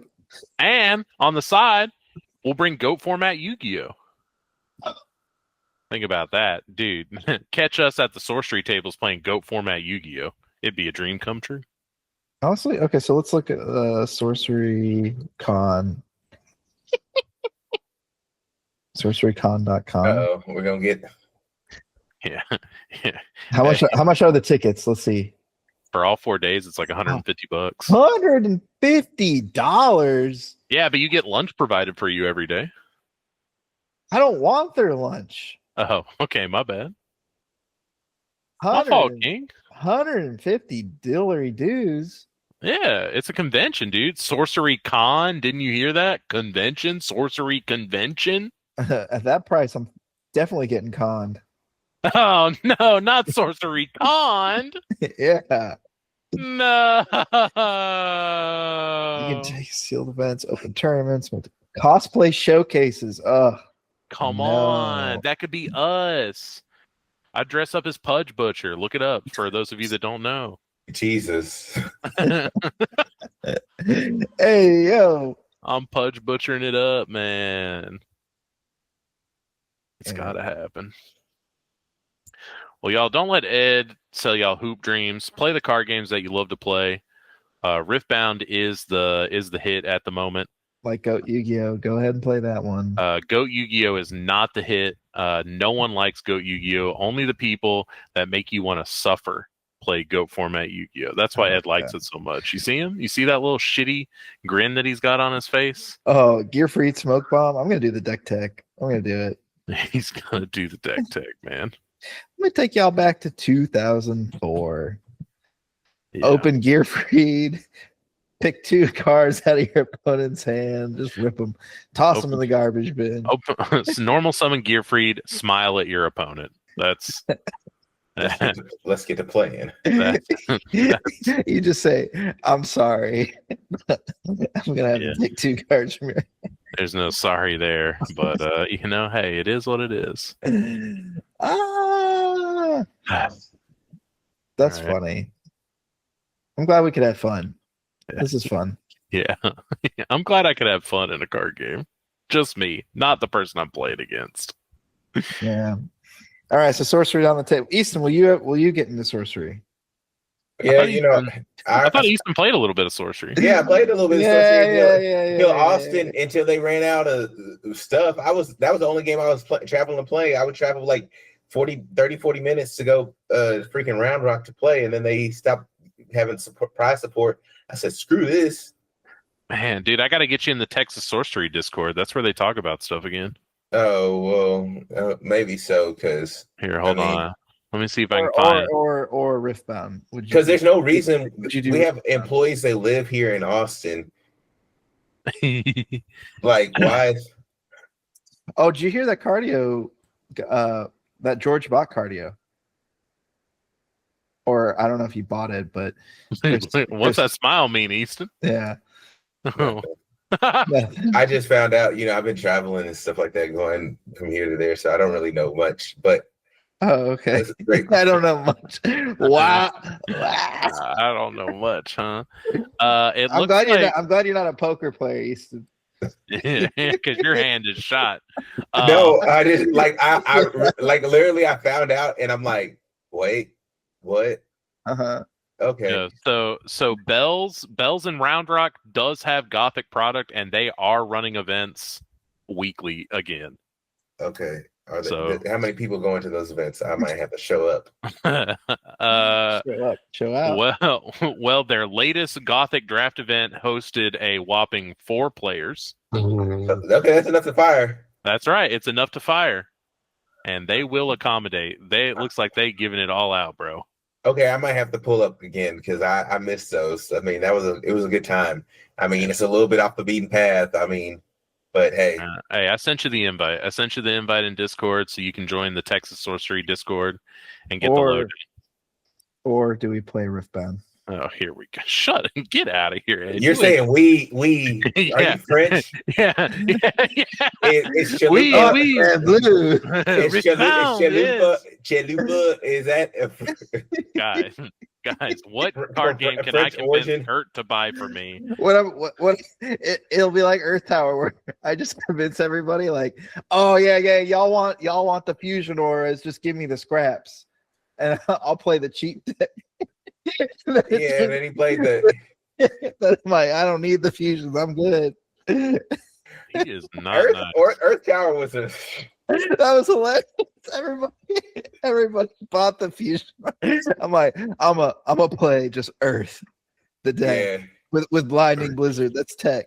And on the side, we'll bring GOAT format Yu-Gi-Oh. Think about that, dude. Catch us at the sorcery tables playing GOAT format Yu-Gi-Oh. It'd be a dream come true. Honestly, okay, so let's look at Sorcery Con. SorceryCon.com. Uh-oh, we're gonna get. Yeah. How much are the tickets? Let's see. For all 4 days, it's like $150. $150. Yeah, but you get lunch provided for you every day. I don't want their lunch. Oh, okay, my bad. My fault, King. 150 dillery dues. Yeah, it's a convention, dude. Sorcery Con. Didn't you hear that? Convention, sorcery convention. At that price, I'm definitely getting conned. Oh no, not sorcery conned. Yeah. No. You can take sealed events, open tournaments, cosplay showcases. Come on, that could be us. I dress up as Pudge Butcher. Look it up for those of you that don't know. Jesus. Hey, yo. I'm Pudge Butchering it up, man. It's gotta happen. Well, y'all, don't let Ed sell y'all hoop dreams. Play the card games that you love to play. Riftbound is the hit at the moment. like Goat Yu-Gi-Oh. Go ahead and play that one. Goat Yu-Gi-Oh is not the hit. No one likes Goat Yu-Gi-Oh. Only the people that make you want to suffer play Goat format Yu-Gi-Oh. That's why Ed likes it so much. You see him? You see that little shitty grin that he's got on his face? Oh, Gear Free Smoke Bomb. I'm gonna do the deck tech. I'm gonna do it. He's gonna do the deck tech, man. Let me take y'all back to 2004. Yeah. Open Gear Freed. Pick 2 cards out of your opponent's hand. Just rip them. Toss them in the garbage bin. Normal summon Gearfried. Smile at your opponent. That's. Let's get to playing. You just say, "I'm sorry. I'm gonna have to take 2 cards from here." There's no sorry there, but hey, it is what it is. That's funny. I'm glad we could have fun. This is fun. Yeah. I'm glad I could have fun in a card game. Just me, not the person I'm playing against. Yeah. All right, so sorcery on the table. Easton, will you get into sorcery? Yeah, I thought Easton played a little bit of sorcery. Yeah, I played a little bit of sorcery. Yeah. Austin until they ran out of stuff. That was the only game I was traveling to play. I would travel like 40 minutes to go freaking Round Rock to play, and then they stopped having prize support. I said, screw this. Man, dude, I got to get you in the Texas Sorcery Discord. That's where they talk about stuff again. Oh, well, maybe so, because... Here, hold on. Let me see if I can find... Or Riftbound. Because there's no reason... We have employees, they live here in Austin. Like, why... Oh, did you hear that cardio... that George bought cardio? Or I don't know if you bought it, but... What's that smile mean, Easton? Yeah. Oh. I just found out, I've been traveling and stuff like that, going from here to there, so I don't really know much, but okay. I don't know much. Wow. I don't know much, huh? I'm glad you're not a poker player, Easton. Because your hand is shot. No, I just I literally I found out and I'm like, wait, what? Okay. Yeah, so Bells and Round Rock does have Gothic product, and they are running events weekly again. Okay. How many people go into those events? I might have to show up. Show out. Well, their latest Gothic draft event hosted a whopping 4 players. Okay, that's enough to fire. That's right. It's enough to fire, and they will accommodate. It looks like they giving it all out, bro. Okay, I might have to pull up again because I missed those. I mean, it was a good time. I mean, it's a little bit off the beaten path. I mean, but hey. Hey, I sent you the invite. I sent you the invite in Discord so you can join the Texas Sorcery Discord and get the load. Or do we play Riftbound? Oh, here we go. Shut it. Get out of here, Ed. You're saying we yeah. Are you French? Yeah. It's Chalupa. Blue. It's Chalupa. Is that guys, what card game can I convince Kurt to buy for me? It'll be like Earth Tower, where I just convince everybody, like, oh yeah, y'all want the fusion auras, just give me the scraps, and I'll play the cheap deck. And then he played the. I don't need the fusions. I'm good. He is not Earth Tower was a. That was hilarious. Everybody bought the fusion. I'm like, I'm a play just Earth the day with Blinding Blizzard. That's tech.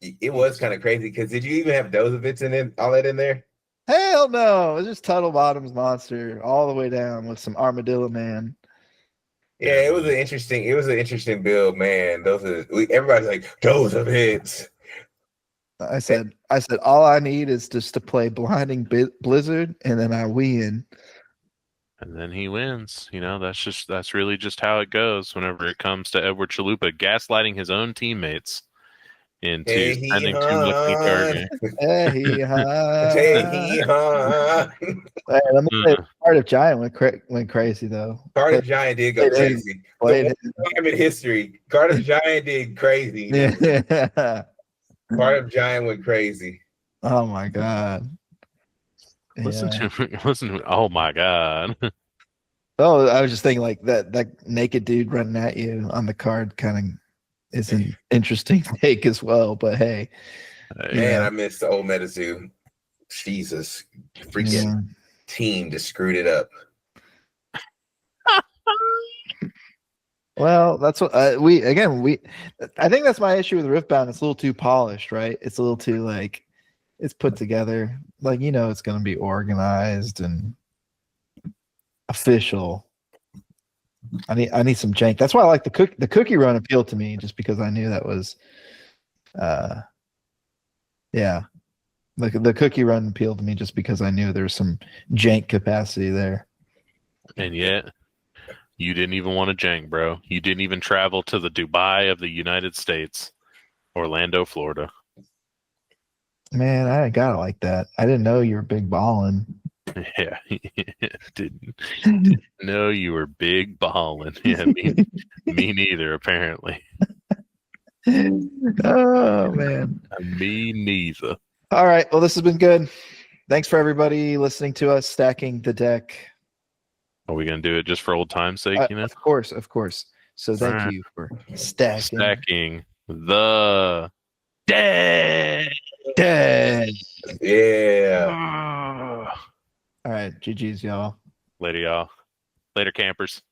It was kind of crazy because did you even have those events all that in there? Hell no! It's just Tuttle Bottom's monster all the way down with some Armadillo Man. Yeah, it was an interesting build, man. Everybody's like those events. I said, all I need is just to play Blinding Blizzard, and then I win. And then he wins. That's really just how it goes whenever it comes to Edward Chalupa gaslighting his own teammates into spending too much money. Let me say, Card of Giant went crazy though. Card of Giant did go crazy. Time in history, Card of Giant did crazy. Yeah. Card of Giant went crazy. Oh my god! Listen to me. Oh my god! Oh, I was just thinking like that naked dude running at you on the card, kind of. is an interesting take as well. But hey, man, I missed the old Metazoo. Jesus, freaking team just screwed it up. Well, that's what I think that's my issue with Riftbound. It's a little too polished, right? It's a little too like it's put together. Like, it's going to be organized and official. I need some jank. That's why I like the Cookierun appealed to me, just because I knew that was the Cookierun appealed to me just because I knew there's some jank capacity there. And yet you didn't even want to jank, bro. You didn't even travel to the Dubai of the United States, Orlando, Florida. Man, I got it like that. I didn't know you were big ballin'. Yeah, didn't know you were big ballin'. Yeah, me neither. Apparently. Oh man, me neither. All right, well, this has been good. Thanks for everybody listening to us stacking the deck. Are we gonna do it just for old time's sake? Of course. So thank you for stacking the deck. Yeah. All right, GG's, y'all. Later, y'all. Later, campers.